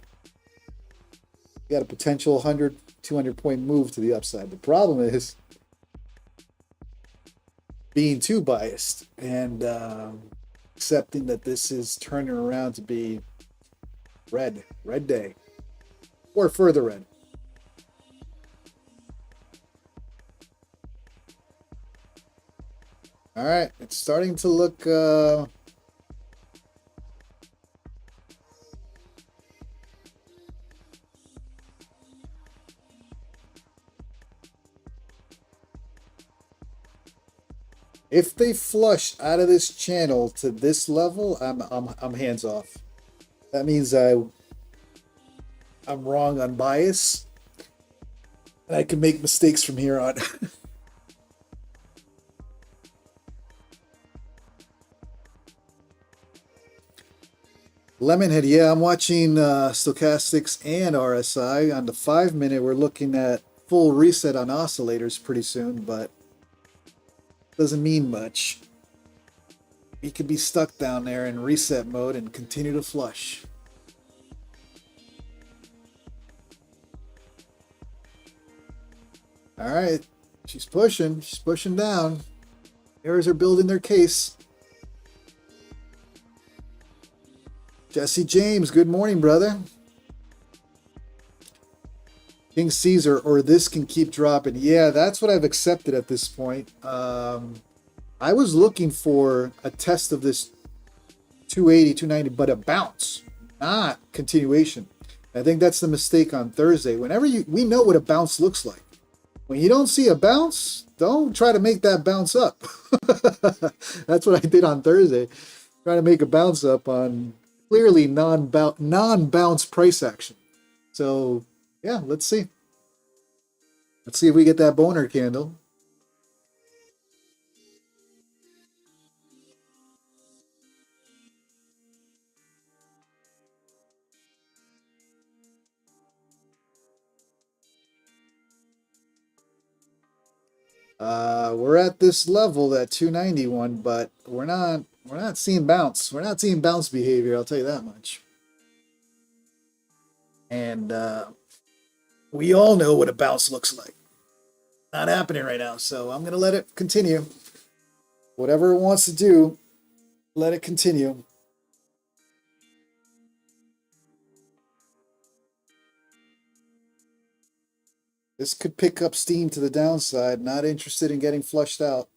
Speaker 2: You got a potential 100, 200 point move to the upside. The problem is being too biased and accepting that this is turning around to be red day, or further red. All right, it's starting to look if they flush out of this channel to this level, I'm hands off. That means I'm wrong on bias, and I can make mistakes from here on. Lemonhead, yeah, I'm watching stochastics and RSI. On the 5-minute, we're looking at full reset on oscillators pretty soon, but doesn't mean much. We could be stuck down there in reset mode and continue to flush. All right, she's pushing down. Errors are building their case. Jesse James, good morning, brother. King Caesar, or this can keep dropping. Yeah, that's what I've accepted at this point. I was looking for a test of this 280, 290, but a bounce, not continuation. I think that's the mistake on Thursday. Whenever we know what a bounce looks like. When you don't see a bounce, don't try to make that bounce up. That's what I did on Thursday. Trying to make a bounce up on clearly non-bounce price action. So yeah, let's see. Let's see if we get that boner candle. We're at this level, that 291, but we're not seeing bounce. We're not seeing bounce behavior, I'll tell you that much. And we all know what a bounce looks like. Not happening right now, so I'm gonna let it continue. Whatever it wants to do, let it continue. This could pick up steam to the downside. Not interested in getting flushed out.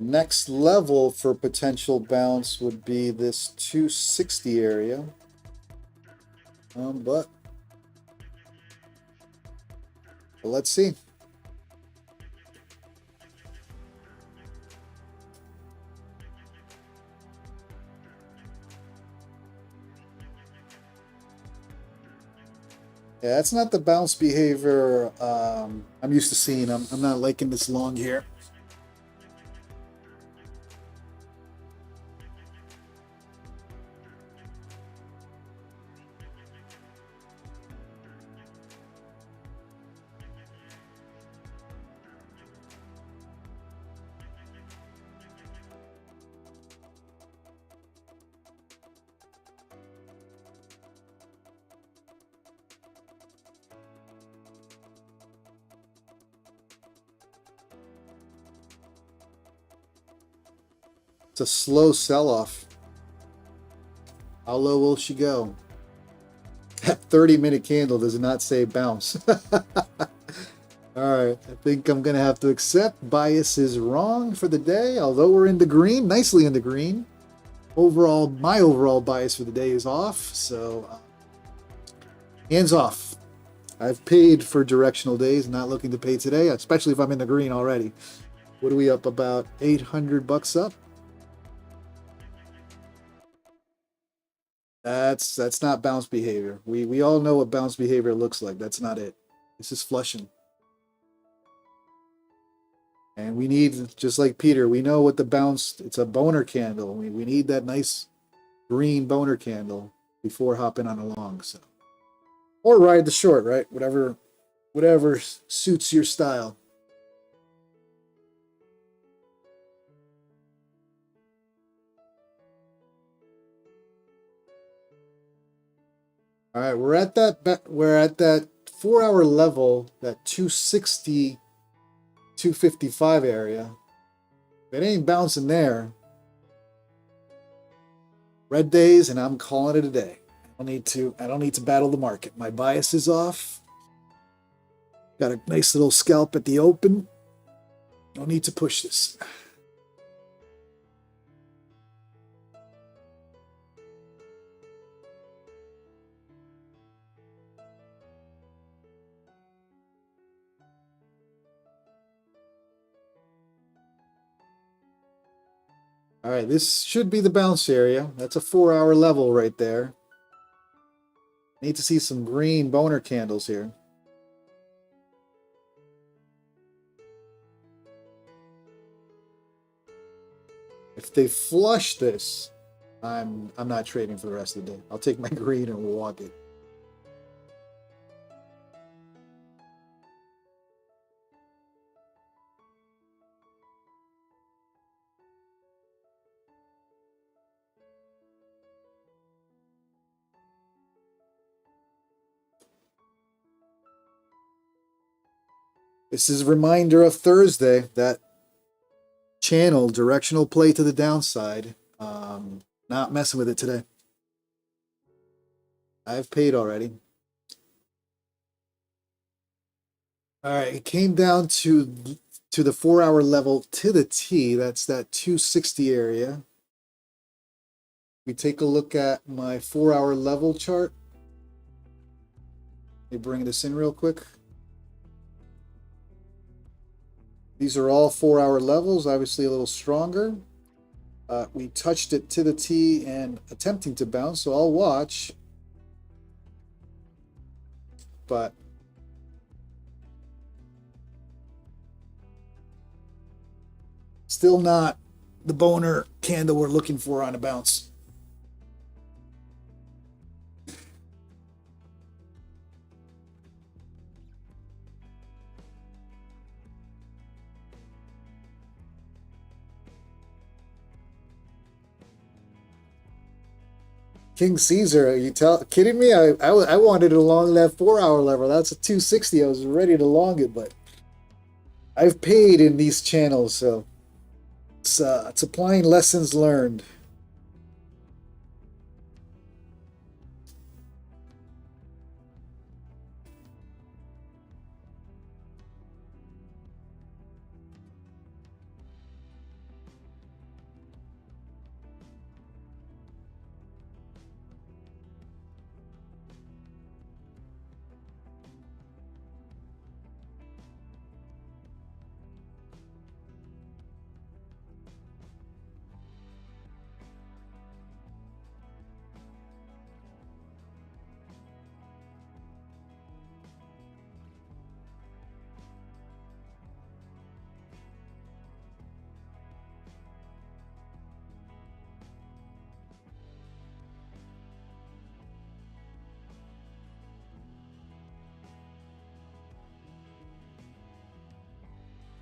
Speaker 2: Next level for potential bounce would be this 260 area. But let's see. Yeah, that's not the bounce behavior I'm used to seeing. I'm not liking this long here. It's a slow sell-off. How low will she go? That 30-minute candle does not say bounce. All right, I think I'm going to have to accept bias is wrong for the day, although we're in the green, nicely in the green. Overall, my overall bias for the day is off, so hands off. I've paid for directional days, not looking to pay today, especially if I'm in the green already. What are we up, about 800 bucks up? That's not bounce behavior. We all know what bounce behavior looks like. That's not it. This is flushing. And we need, just like Peter, we know what the bounce, it's a boner candle. We need that nice green boner candle before hopping on a long. So, or ride the short, right? Whatever suits your style. All right, we're at that 4-hour level, that 260, 255 area. If it ain't bouncing there, red days, and I'm calling it a day. I don't need to battle the market. My bias is off. Got a nice little scalp at the open. No need to push this. All right, this should be the bounce area. That's a 4-hour level right there. Need to see some green boner candles here. If they flush this, I'm not trading for the rest of the day. I'll take my green and we'll walk it. This is a reminder of Thursday, that channel, directional play to the downside. Not messing with it today. I've paid already. All right, it came down to the 4-hour level to the T. That's that 260 area. We take a look at my 4-hour level chart. Let me bring this in real quick. These are all 4-hour levels, obviously a little stronger. We touched it to the T and attempting to bounce, so I'll watch. But still not the boner candle we're looking for on a bounce. King Caesar, are you kidding me? I wanted it along that 4-hour level. That's a 260. I was ready to long it, but I've paid in these channels, so it's applying lessons learned.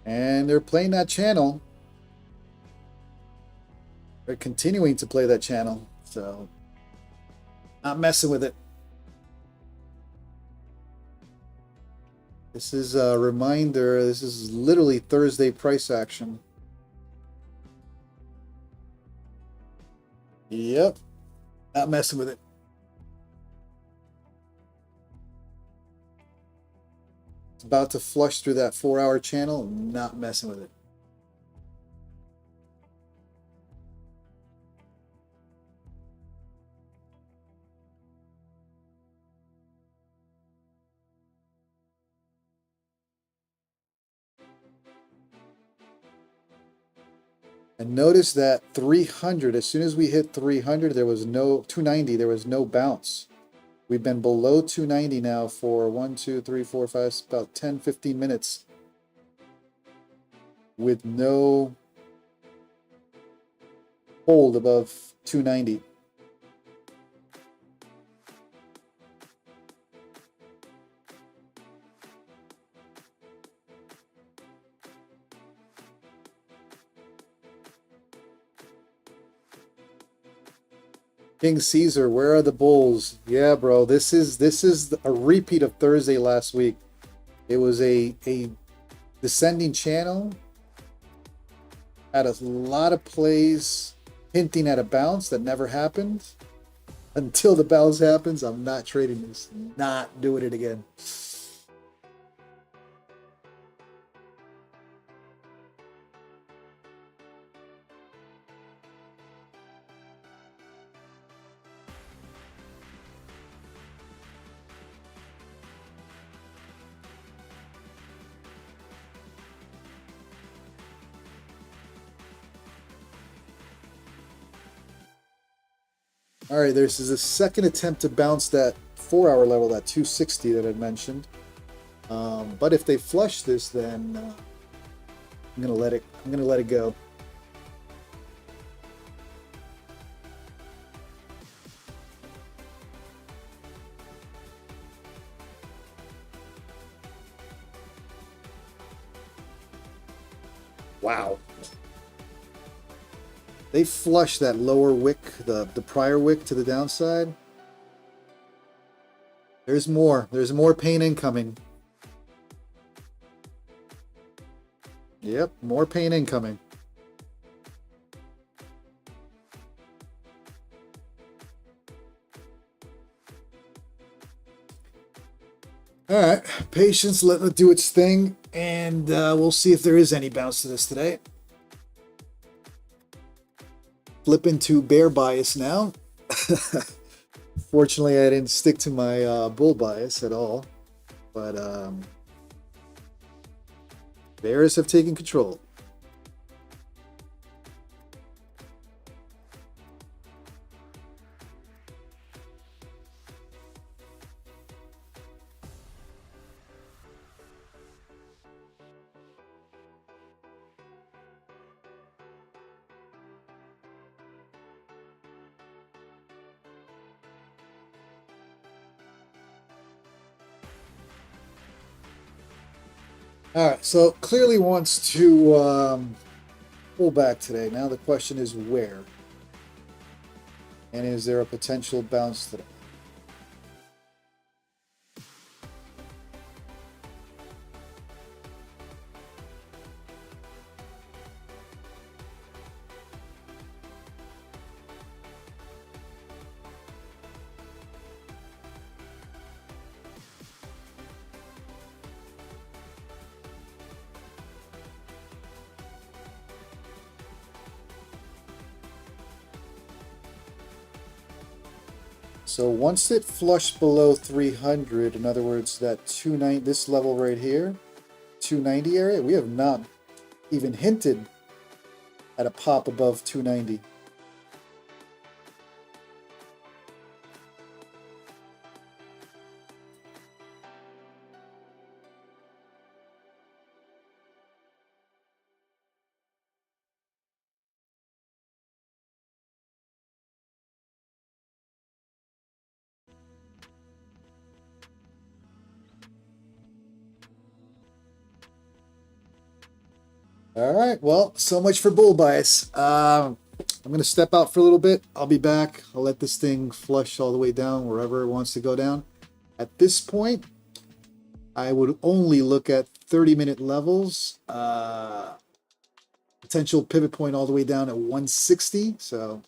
Speaker 2: And they're playing that channel. They're continuing to play that channel. So, not messing with it. This is a reminder. This is literally Thursday price action. Yep. Not messing with it. It's about to flush through that 4-hour channel. Not messing with it. And notice that 300, as soon as we hit 300, there was no 290, there was no bounce. We've been below 290 now for 1, 2, 3, 4, 5, about 10, 15 minutes with no hold above 290. King Caesar, where are the bulls? Yeah, bro, this is a repeat of Thursday last week. It was a descending channel. Had a lot of plays hinting at a bounce that never happened. Until the bounce happens, I'm not trading this. Not doing it again. All right, this is a second attempt to bounce that 4-hour level, that 260 that I mentioned. But if they flush this, then I'm gonna let it go. Wow. They flushed that lower wick, the prior wick to the downside. There's more. There's more pain incoming. Yep, more pain incoming. All right, patience, let it do its thing, and we'll see if there is any bounce to this today. Flip into bear bias now. Fortunately, I didn't stick to my bull bias at all, but bears have taken control. All right, so clearly wants to pull back today. Now the question is where? And is there a potential bounce today? So once it flushed below 300, in other words, that 290, this level right here, 290 area, we have not even hinted at a pop above 290. All right, well, so much for bull bias. I'm going to step out for a little bit. I'll be back. I'll let this thing flush all the way down wherever it wants to go down. At this point, I would only look at 30-minute levels. Potential pivot point all the way down at 160. So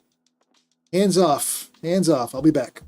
Speaker 2: hands off. Hands off. I'll be back.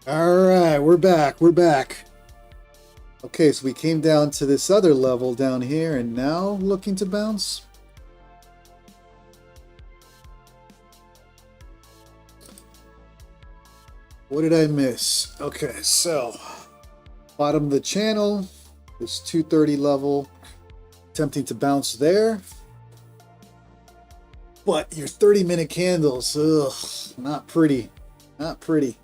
Speaker 2: All right, we're back. We're back. Okay, so we came down to this other level down here and now looking to bounce. What did I miss? Okay, so bottom of the channel, this 230 level, attempting to bounce there. But your 30-minute candles, ugh, not pretty. Not pretty.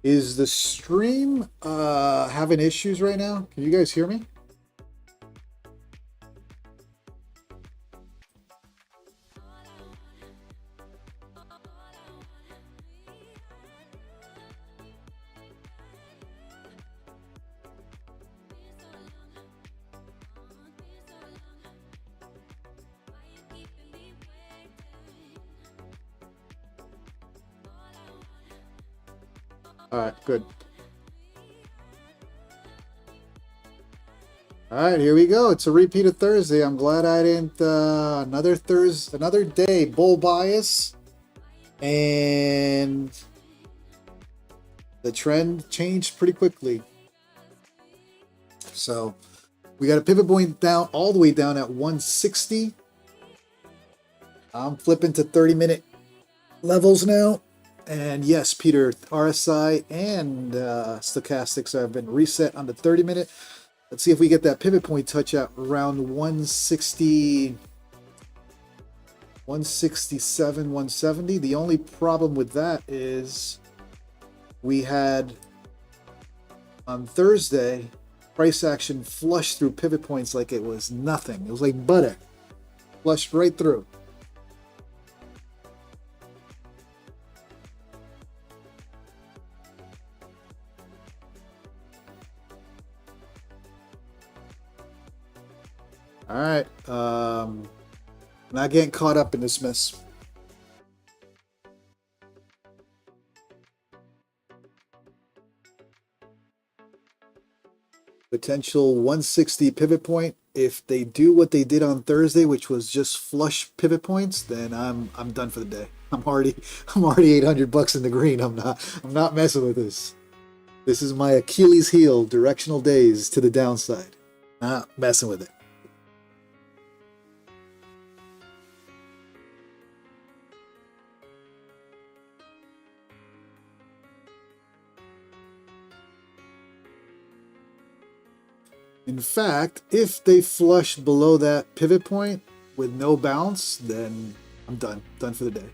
Speaker 2: Is the stream having issues right now? Can you guys hear me? All right, good. All right, here we go. It's a repeat of Thursday. I'm glad I didn't another day bull bias, and the trend changed pretty quickly. So we got a pivot point down all the way down at 160. I'm flipping to 30-minute levels now. And yes, Peter, RSI and stochastics have been reset on the 30-minute. Let's see if we get that pivot point touch at around 160, 167, 170. The only problem with that is we had on Thursday price action flushed through pivot points like it was nothing. It was like butter, flushed right through. All right, not getting caught up in this mess. Potential 160 pivot point. If they do what they did on Thursday, which was just flush pivot points, then I'm done for the day. I'm already $800 in the green. I'm not messing with this. This is my Achilles heel, directional days to the downside. Not messing with it. In fact, if they flush below that pivot point with no bounce, then I'm done. Done for the day.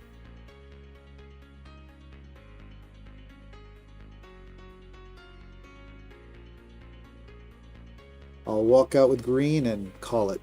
Speaker 2: I'll walk out with green and call it.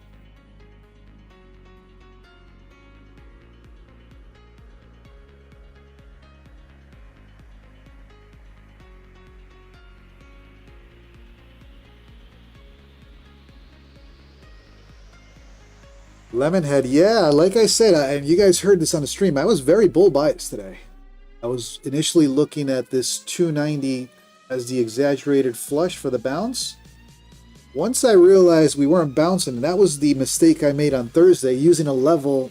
Speaker 2: Lemonhead, yeah, like I said, and you guys heard this on the stream, I was very bull biased today. I was initially looking at this 290 as the exaggerated flush for the bounce. Once I realized we weren't bouncing, and that was the mistake I made on Thursday, using a level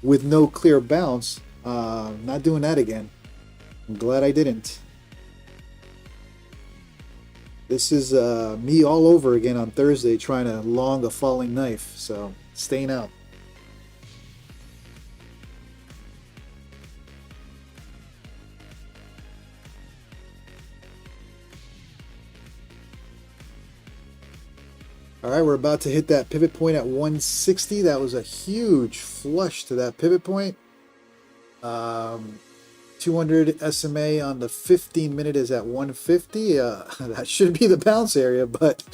Speaker 2: with no clear bounce. Not doing that again. I'm glad I didn't. This is me all over again on Thursday trying to long a falling knife, so staying out. All right, we're about to hit that pivot point at 160. That was a huge flush to that pivot point. 200 SMA on the 15 minute is at 150. That should be the bounce area, but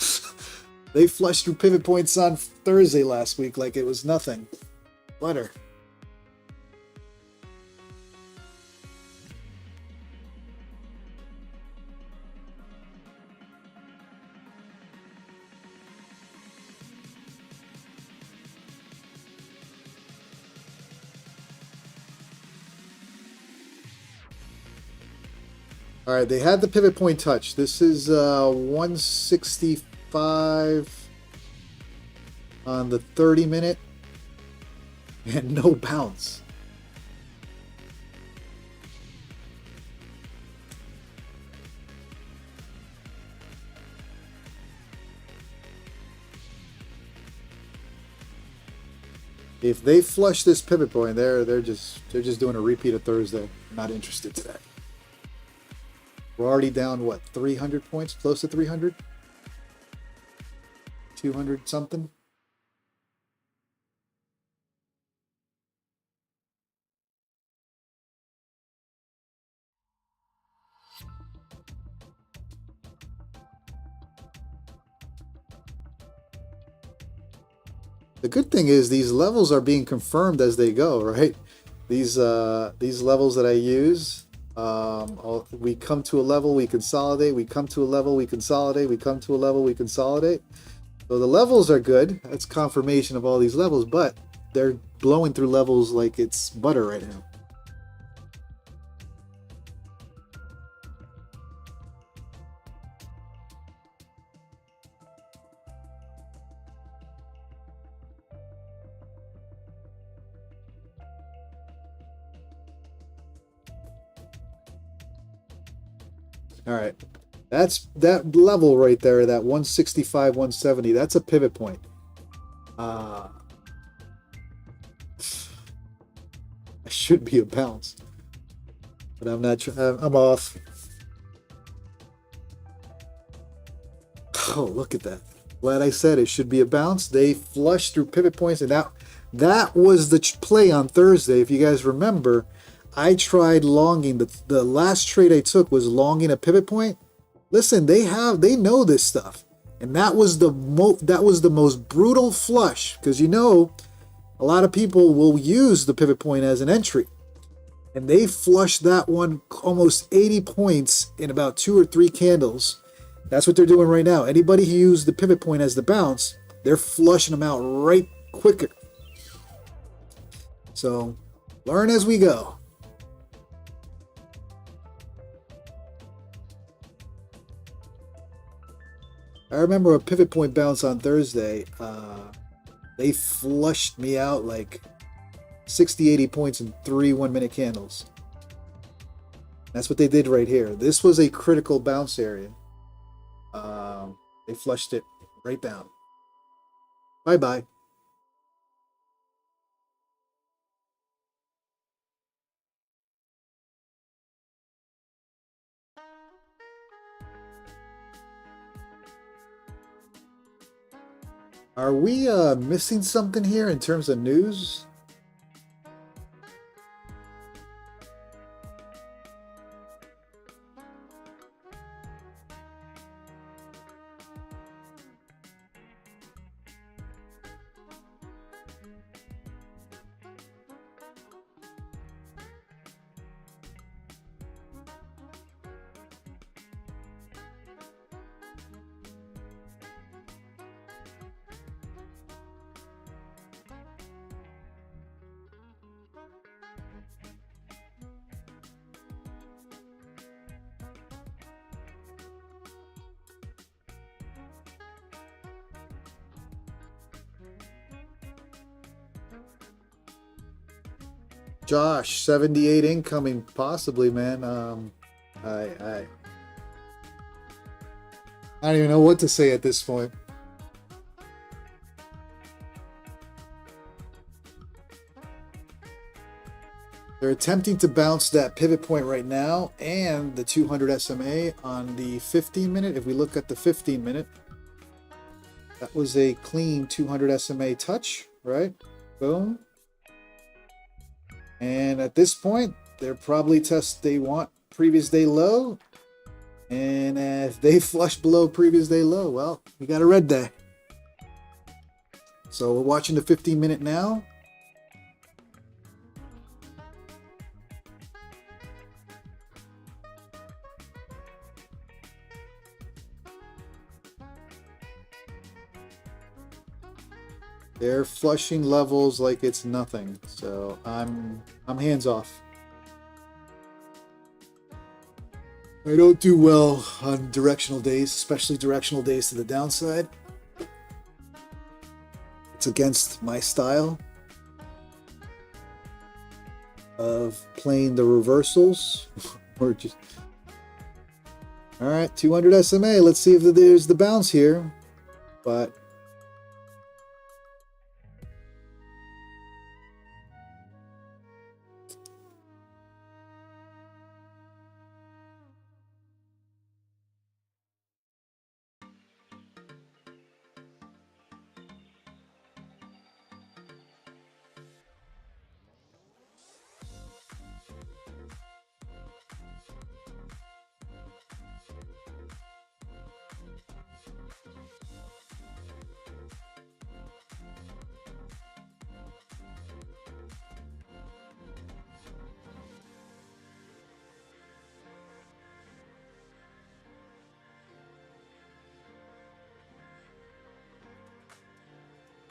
Speaker 2: they flushed through pivot points on Thursday last week like it was nothing. Butter. All right, they had the pivot point touch. This is 165 on the 30 minute and no bounce. If they flush this pivot point, they're just doing a repeat of Thursday. Not interested today. We're already down, what, 300 points? Close to 300? 200 something? The good thing is these levels are being confirmed as they go, right? These levels that I use, we come to a level, we consolidate, we come to a level, we consolidate, we come to a level, we consolidate. So the levels are good. That's confirmation of all these levels, but they're blowing through levels like it's butter right now. All right, that's that level right there, that 165, 170. That's a pivot point. I should be a bounce, but I'm not. I'm off. Oh, look at that! Glad I said it should be a bounce. They flushed through pivot points, and that was the play on Thursday. If you guys remember, I tried longing. The last trade I took was longing a pivot point. Listen, they know this stuff, and that was the most brutal flush, because a lot of people will use the pivot point as an entry, and they flushed that one almost 80 points in about 2 or 3 candles. That's what they're doing right now. Anybody who used the pivot point as the bounce, they're flushing them out right quicker. So learn as we go. I remember a pivot point bounce on Thursday. They flushed me out like 60, 80 points in 3 1-minute candles. That's what they did right here. This was a critical bounce area. They flushed it right down. Bye-bye. Are we missing something here in terms of news? Josh, 78 incoming, possibly, man. I don't even know what to say at this point. They're attempting to bounce that pivot point right now and the 200 SMA on the 15 minute. If we look at the 15 minute, that was a clean 200 SMA touch, right? Boom. And at this point, they're probably they want previous day low. And if they flush below previous day low, well, we got a red day. So we're watching the 15 minute now. They're flushing levels like it's nothing. So I'm hands off. I don't do well on directional days, especially directional days to the downside. It's against my style of playing the reversals. Or just all right, 200 SMA. Let's see if there's the bounce here. But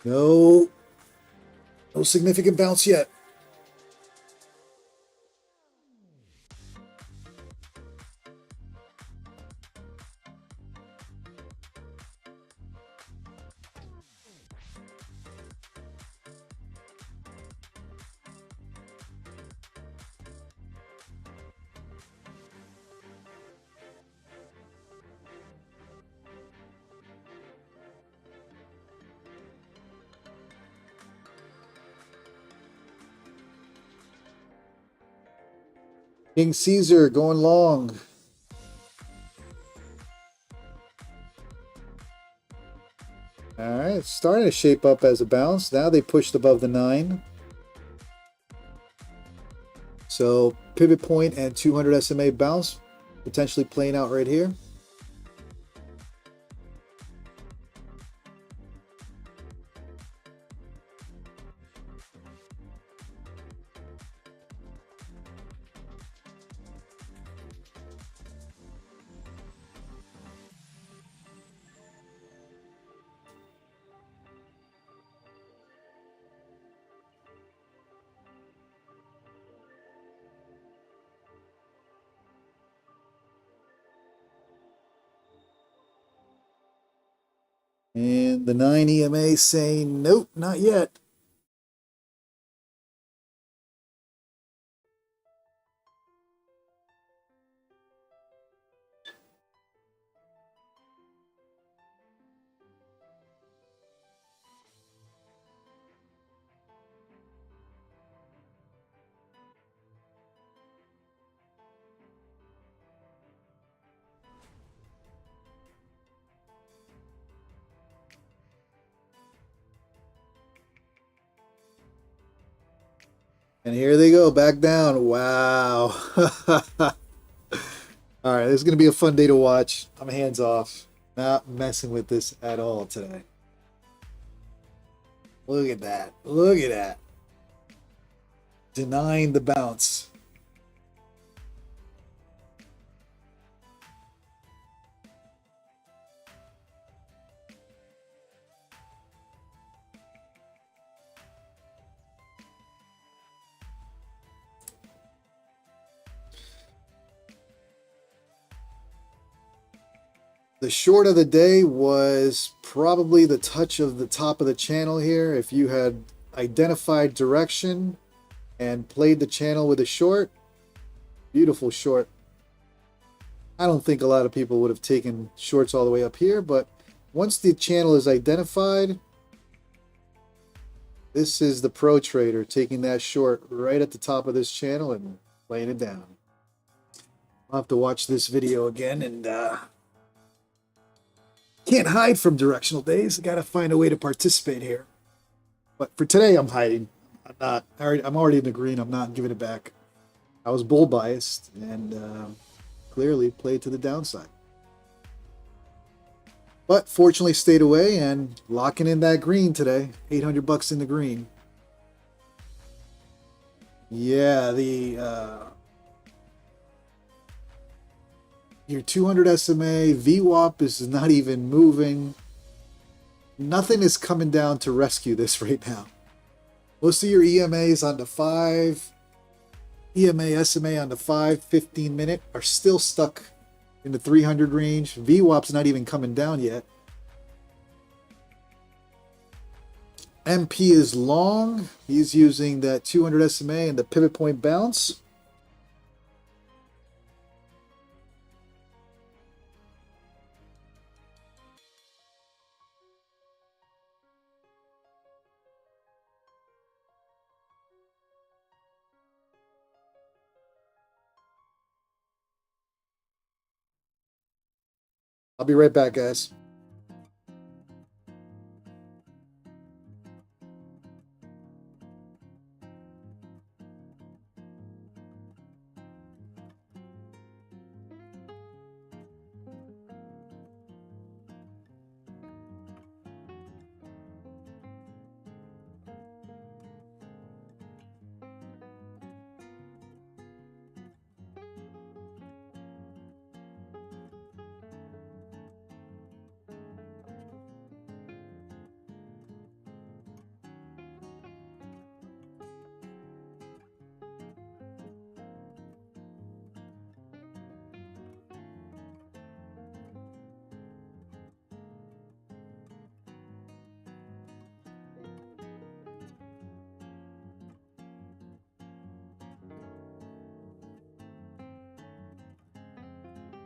Speaker 2: no significant bounce yet. King Caesar going long. All right, it's starting to shape up as a bounce. Now they pushed above the 9. So pivot point and 200 SMA bounce potentially playing out right here. And the 9 EMA saying, nope, not yet. And here they go, back down. Wow. All right, this is going to be a fun day to watch. I'm hands off. Not messing with this at all today. Look at that. Look at that. Denying the bounce. The short of the day was probably the touch of the top of the channel here. If you had identified direction and played the channel with a short, beautiful short. I don't think a lot of people would have taken shorts all the way up here, but once the channel is identified, this is the pro trader taking that short right at the top of this channel and laying it down. I'll have to watch this video again, and can't hide from directional days. I gotta find a way to participate here. But for today, I'm hiding. I'm not. I'm already in the green. I'm not giving it back. I was bull biased and clearly played to the downside. But fortunately stayed away and locking in that green today. 800 bucks in the green. Yeah, your 200 SMA VWAP is not even moving. Nothing is coming down to rescue this right now. Most of your EMAs on the 5, EMA, SMA on the 5, 15 minute are still stuck in the 300 range. VWAP's not even coming down yet. MP is long. He's using that 200 SMA and the pivot point bounce. I'll be right back, guys.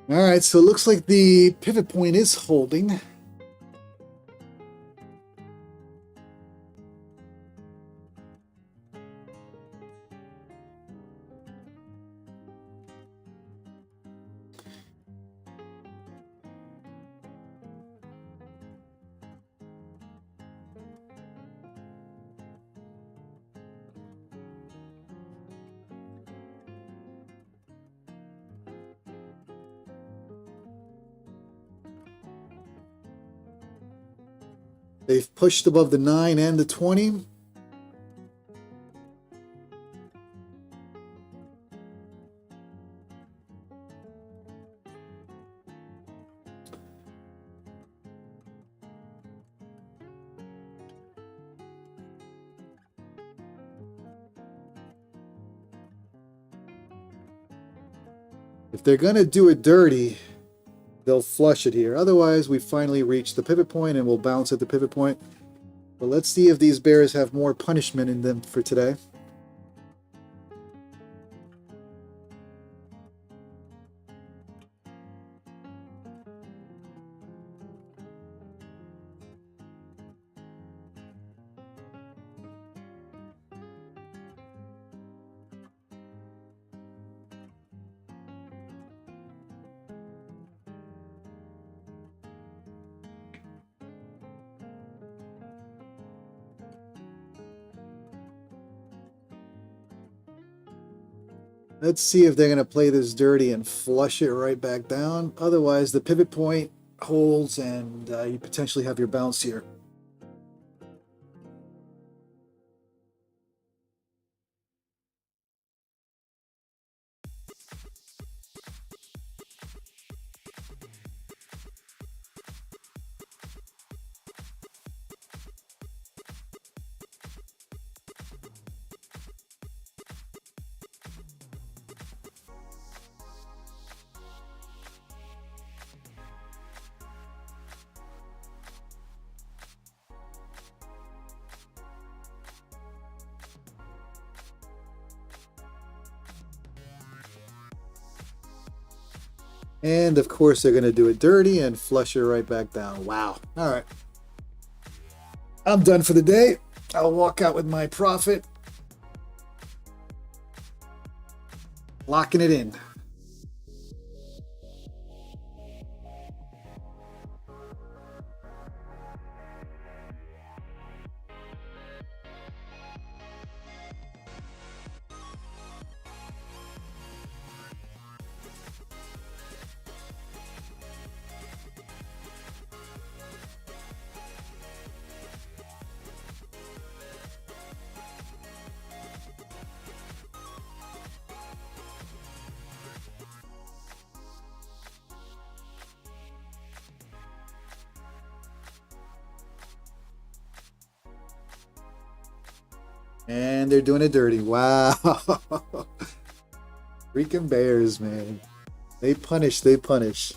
Speaker 2: All right, so it looks like the pivot point is holding. They've pushed above the 9 and the 20. If they're going to do it dirty, they'll flush it here. Otherwise, we finally reach the pivot point and we'll bounce at the pivot point. But let's see if these bears have more punishment in them for today. Let's see if they're going to play this dirty and flush it right back down. Otherwise, the pivot point holds and you potentially have your bounce here. And of course, they're going to do it dirty and flush it right back down. Wow. All right. I'm done for the day. I'll walk out with my profit. Locking it in. And they're doing it dirty. Wow. Freaking bears, man. They punish, they punish.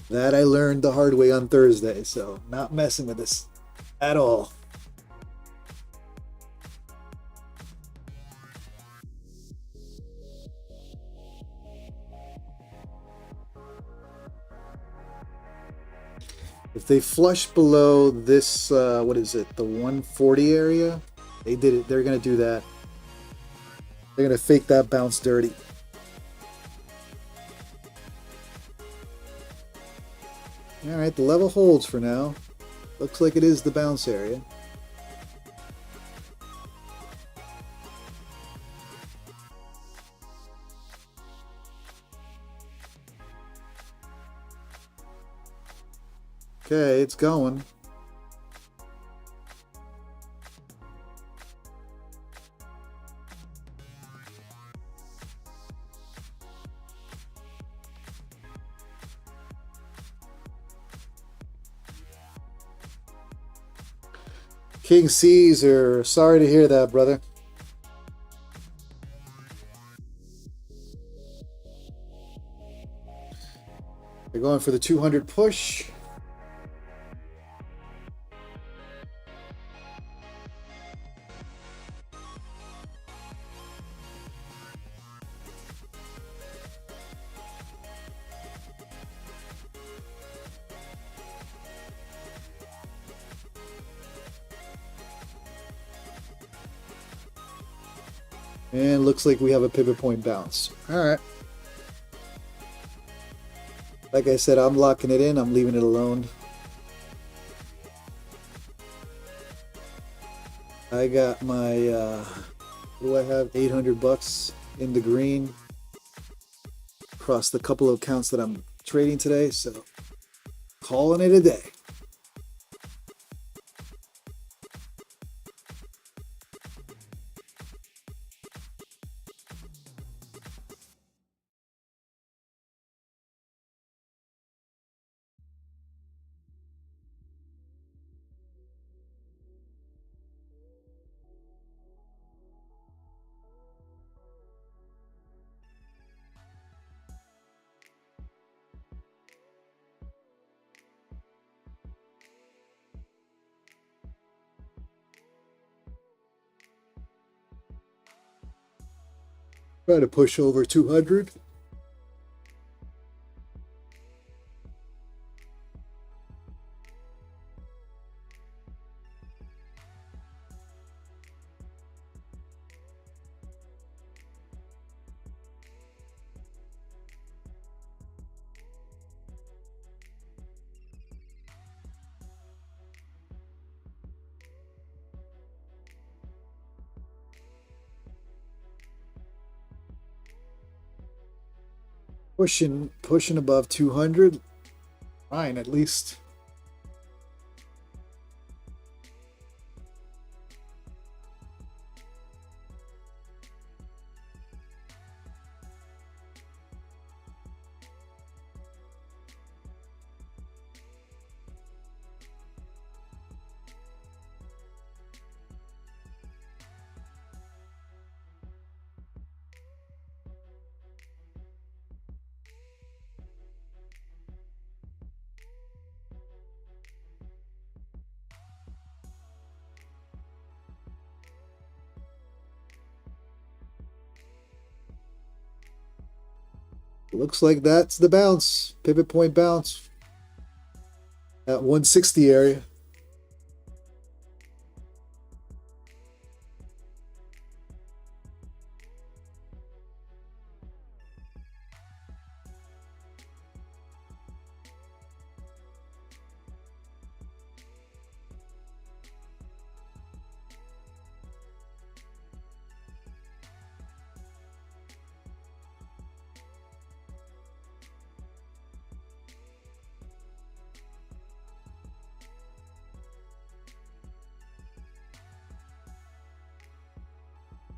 Speaker 2: That I learned the hard way on Thursday, so not messing with this at all. If they flush below this, what is it, the 140 area, they did it. They're going to do that. They're going to fake that bounce dirty. All right, the level holds for now. Looks like it is the bounce area. Okay, it's going. King Caesar, sorry to hear that, brother. They're going for the 200 push. And looks like we have a pivot point bounce. All right. Like I said, I'm locking it in. I'm leaving it alone. I got my, what do I have? 800 bucks in the green across the couple of accounts that I'm trading today. So calling it a day. Try to push over 200. Pushing above 200. Fine, at least. Looks like that's the bounce, pivot point bounce at 160 area.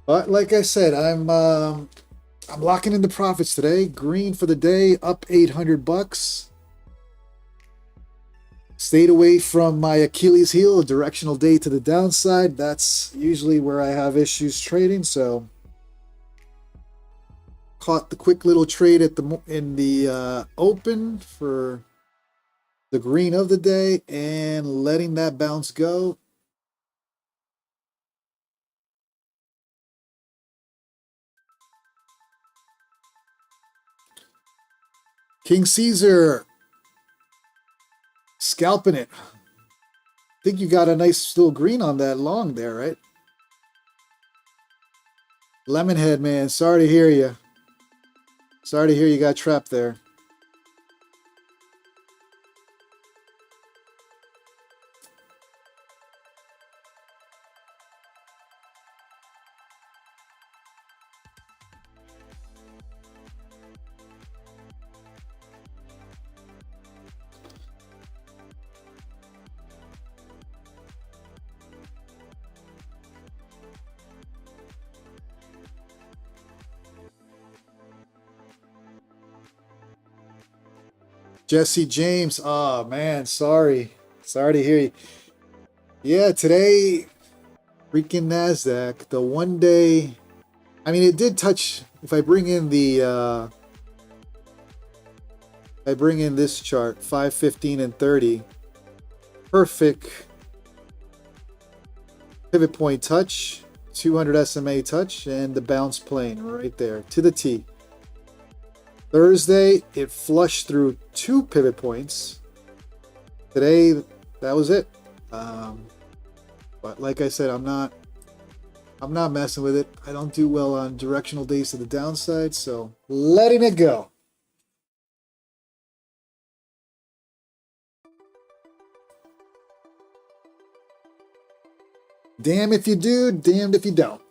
Speaker 2: But like I said, I'm locking in the profits today. Green for the day, up 800 bucks. Stayed away from my Achilles heel, a directional day to the downside. That's usually where I have issues trading. So caught the quick little trade at the open for the green of the day and letting that bounce go. King Caesar, scalping it. I think you got a nice little green on that long there, right? Lemonhead, man, sorry to hear you. Sorry to hear you got trapped there. Jesse James, oh man, sorry. Sorry to hear you. Yeah, today, freaking NASDAQ, the 1 day, I mean, it did touch, if I bring in this chart, 5, 15, and 30, perfect pivot point touch, 200 SMA touch, and the bounce plane right there to the T. Thursday, it flushed through 2 pivot points. Today, that was it. But like I said, I'm not messing with it. I don't do well on directional days to the downside, so letting it go. Damn if you do, damned if you don't.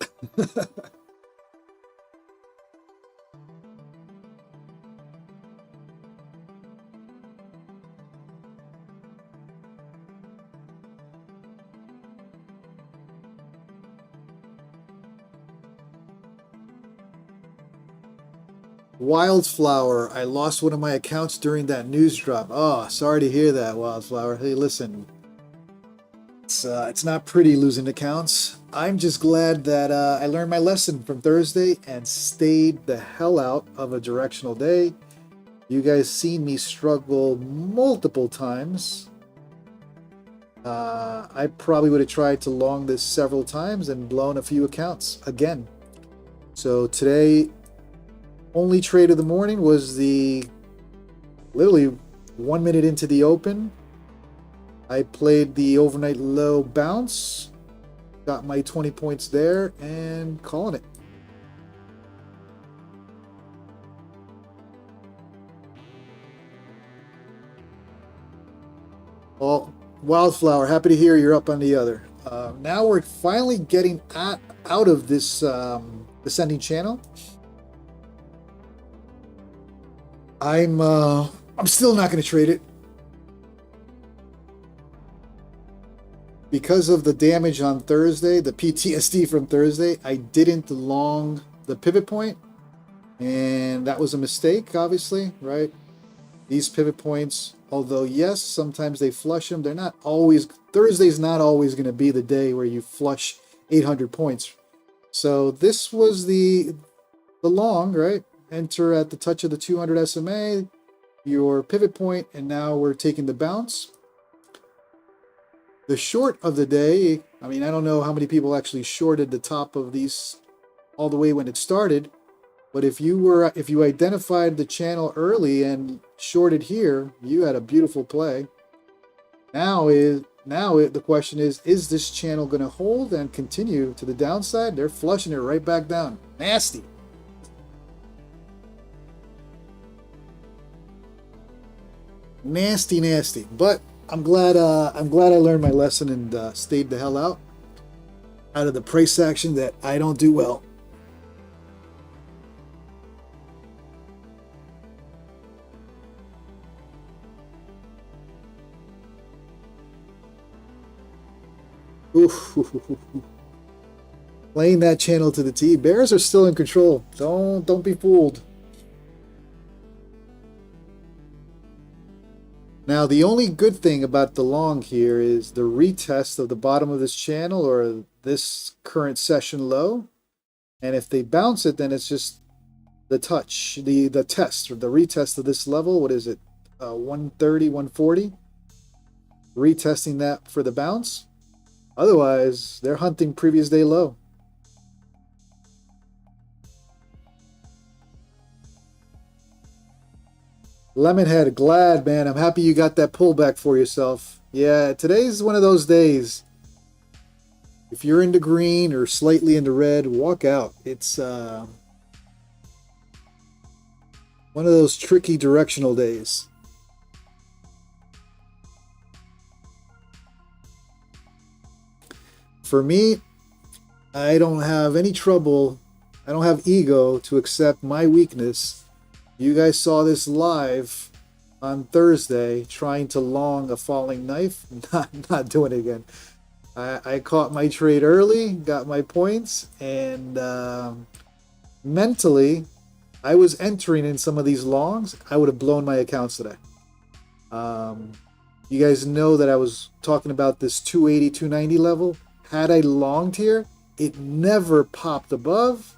Speaker 2: Wildflower, I lost one of my accounts during that news drop. Oh, sorry to hear that, Wildflower. Hey, listen, it's not pretty losing accounts. I'm just glad that I learned my lesson from Thursday and stayed the hell out of a directional day. You guys seen me struggle multiple times. I probably would have tried to long this several times and blown a few accounts again. So today, only trade of the morning was literally 1 minute into the open. I played the overnight low bounce, got my 20 points there, and calling it. Well, Wildflower, happy to hear you're up on the other. Now we're finally getting out of this descending channel. I'm still not going to trade it because of the damage on Thursday, the PTSD from Thursday. I didn't long the pivot point, and that was a mistake, obviously, right? These pivot points, although yes, sometimes they flush them, they're not always. Thursday's not always going to be the day where you flush 800 points. So this was the long, right? Enter at the touch of the 200 SMA, your pivot point, and now we're taking the bounce. The short of the day, I mean, I don't know how many people actually shorted the top of these all the way when it started, But if you identified the channel early and shorted here, you had a beautiful play. The question is this channel going to hold and continue to the downside? They're flushing it right back down. Nasty. Nasty, nasty. But I'm glad I learned my lesson and stayed the hell out of the price action that I don't do well. Oof. Playing that channel to the T. Bears are still in control. Don't be fooled. Now, the only good thing about the long here is the retest of the bottom of this channel or this current session low. And if they bounce it, then it's just the touch, the test or the retest of this level. What is it? 130, 140. Retesting that for the bounce. Otherwise, they're hunting previous day low. Lemonhead, glad, man. I'm happy you got that pullback for yourself. Yeah, today's one of those days. If you're into green or slightly into red, walk out. It's one of those tricky directional days. For me, I don't have any trouble. I don't have ego to accept my weakness. You guys saw this live on Thursday, trying to long a falling knife. Not doing it again. I caught my trade early, got my points, and mentally, I was entering in some of these longs. I would have blown my accounts today. You guys know that I was talking about this 280, 290 level. Had I longed here, it never popped above.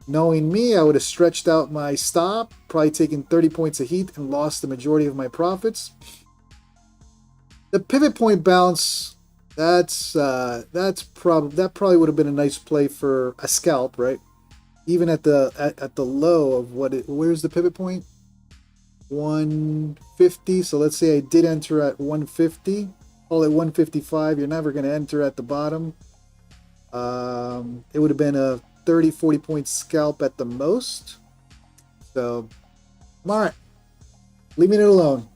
Speaker 2: Knowing me, I would have stretched out my stop, probably taken 30 points of heat and lost the majority of my profits. The pivot point bounce, that probably would have been a nice play for a scalp, right? Even at the low of where's the pivot point? 150. So let's say I did enter at 150. Call it 155. You're never going to enter at the bottom. It would have been a 30, 40 point scalp at the most. So, all right. Leaving it alone.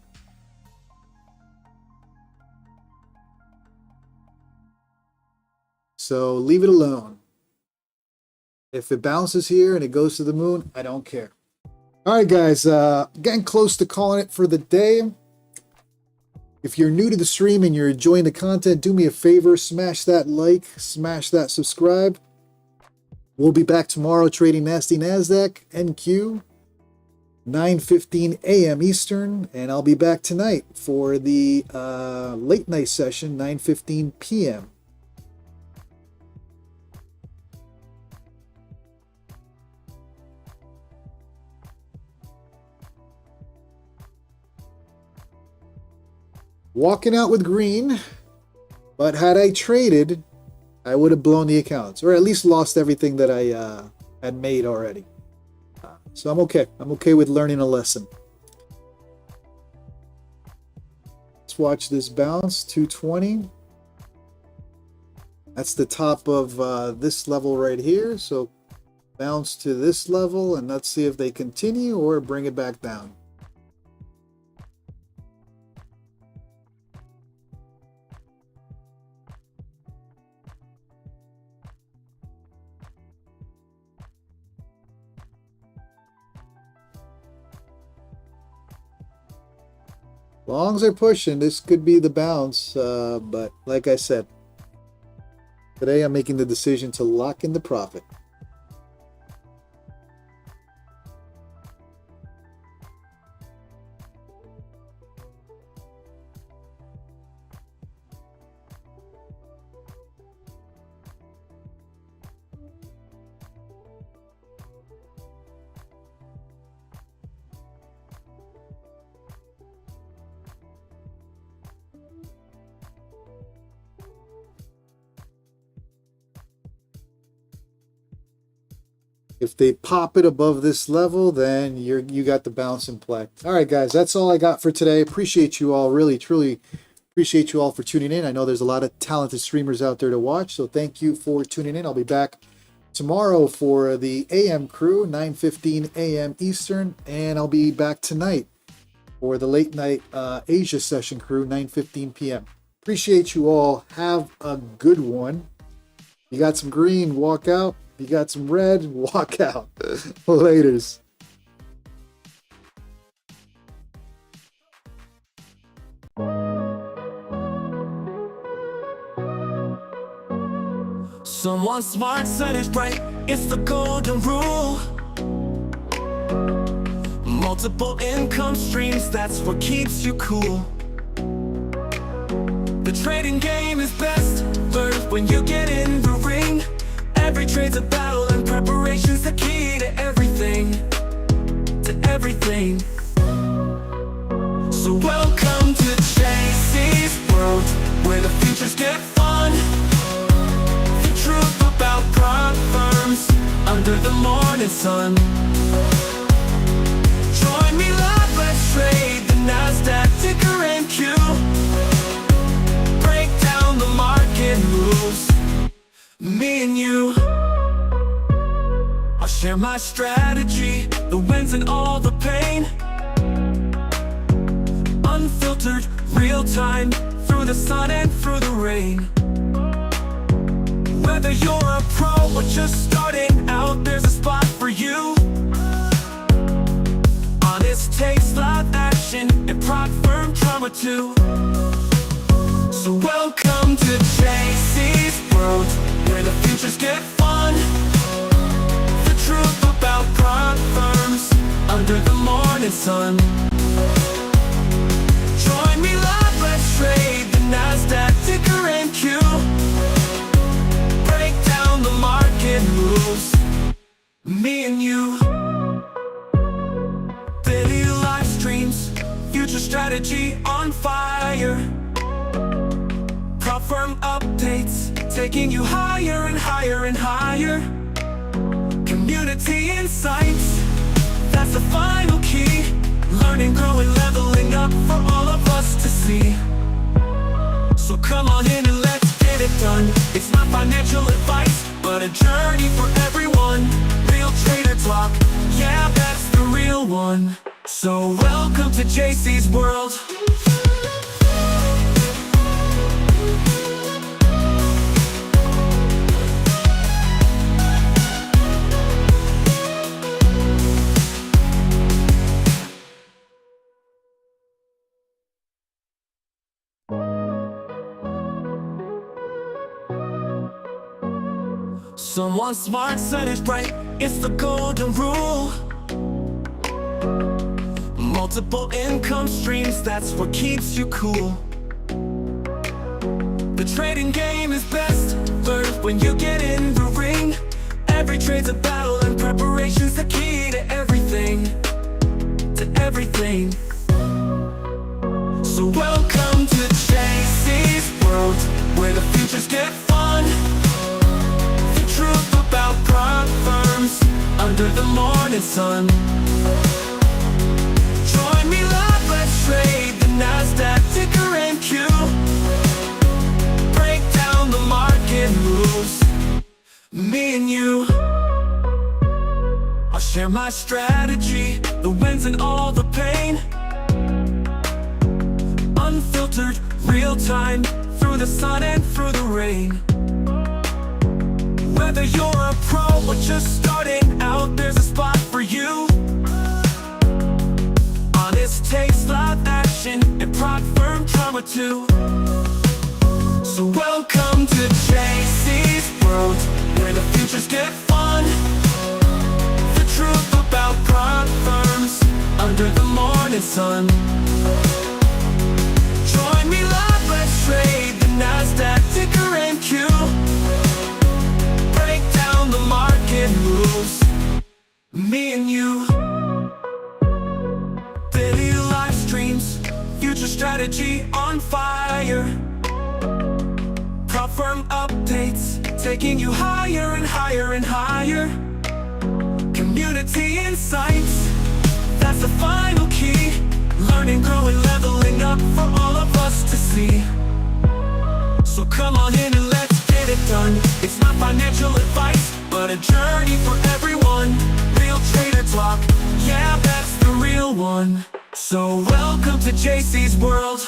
Speaker 2: So, leave it alone. If it bounces here and it goes to the moon, I don't care. All right, guys. Getting close to calling it for the day. If you're new to the stream and you're enjoying the content, do me a favor. Smash that like. Smash that subscribe. We'll be back tomorrow trading nasty NASDAQ, NQ, 9:15 a.m. Eastern, and I'll be back tonight for the late night session, 9:15 p.m. Walking out with green, but had I traded, I would have blown the accounts, or at least lost everything that I had made already. So I'm okay. I'm okay with learning a lesson. Let's watch this bounce, 220. That's the top of this level right here. So bounce to this level, and let's see if they continue or bring it back down. Longs are pushing. This could be the bounce, but like I said, today I'm making the decision to lock in the profit. If they pop it above this level, then you got the bounce in play. All right, guys, that's all I got for today. Appreciate you all, really, truly appreciate you all for tuning in. I know there's a lot of talented streamers out there to watch, so thank you for tuning in. I'll be back tomorrow for the AM crew, 9:15 a.m. Eastern, and I'll be back tonight for the late night Asia session crew, 9:15 p.m. Appreciate you all. Have a good one. You got some green, walk out. You got some red, walk out. Laters.
Speaker 1: Someone smart said it right, it's the golden rule. Multiple income streams, that's what keeps you cool. The trading game is best learned when you get in the ring. Every trade's a battle and preparation's the key to everything. To everything. So welcome to JC's world, where the futures get fun. The truth about prop firms under the morning sun. Join me live, let's trade the NASDAQ ticker NQ. Break down the market moves, me and you. I'll share my strategy, the wins and all the pain. Unfiltered, real time, through the sun and through the rain. Whether you're a pro or just starting out, there's a spot for you. Honest takes live action and prop firm drama too. So welcome to JC's world, where the futures get fun. The truth about prop firms under the morning sun. Join me live, let's trade the NASDAQ ticker NQ. Break down the market moves, me and you. Daily live streams, future strategy on fire. Prop firm updates, taking you higher and higher and higher. Community insights, that's the final key. Learning, growing, leveling up for all of us to see. So come on in and let's get it done. It's not financial advice, but a journey for everyone. Real trader talk, yeah, that's the real one. So welcome to JC's world. Someone smart said it right, it's the golden rule. Multiple income streams, that's what keeps you cool. The trading game is best learned when you get in the ring. Every trade's a battle and preparation's the key to everything. To everything. So welcome to JC's world, where the futures get fun. Truth about prop firms under the morning sun. Join me live, let's trade the NASDAQ ticker NQ. Break down the market moves, me and you. I'll share my strategy, the wins and all the pain. Unfiltered, real time, through the sun and through the rain. Whether you're a pro or just starting out, there's a spot for you. Honest takes live action and prop firm drama too. So welcome to JC's world, where the futures get fun. The truth about prop firms under the morning sun. Join me live, let's trade the NASDAQ ticker NQ. Break down the market moves, me and you. Daily live streams, future strategy on fire. Prop firm updates, taking you higher and higher and higher. community insights. That's the final key. Learning, growing, leveling up for all of us to see. So come on in and let's get it done. It's not financial advice, but a journey for everyone. Real trader talk, yeah, that's the real one. So welcome to JC's world.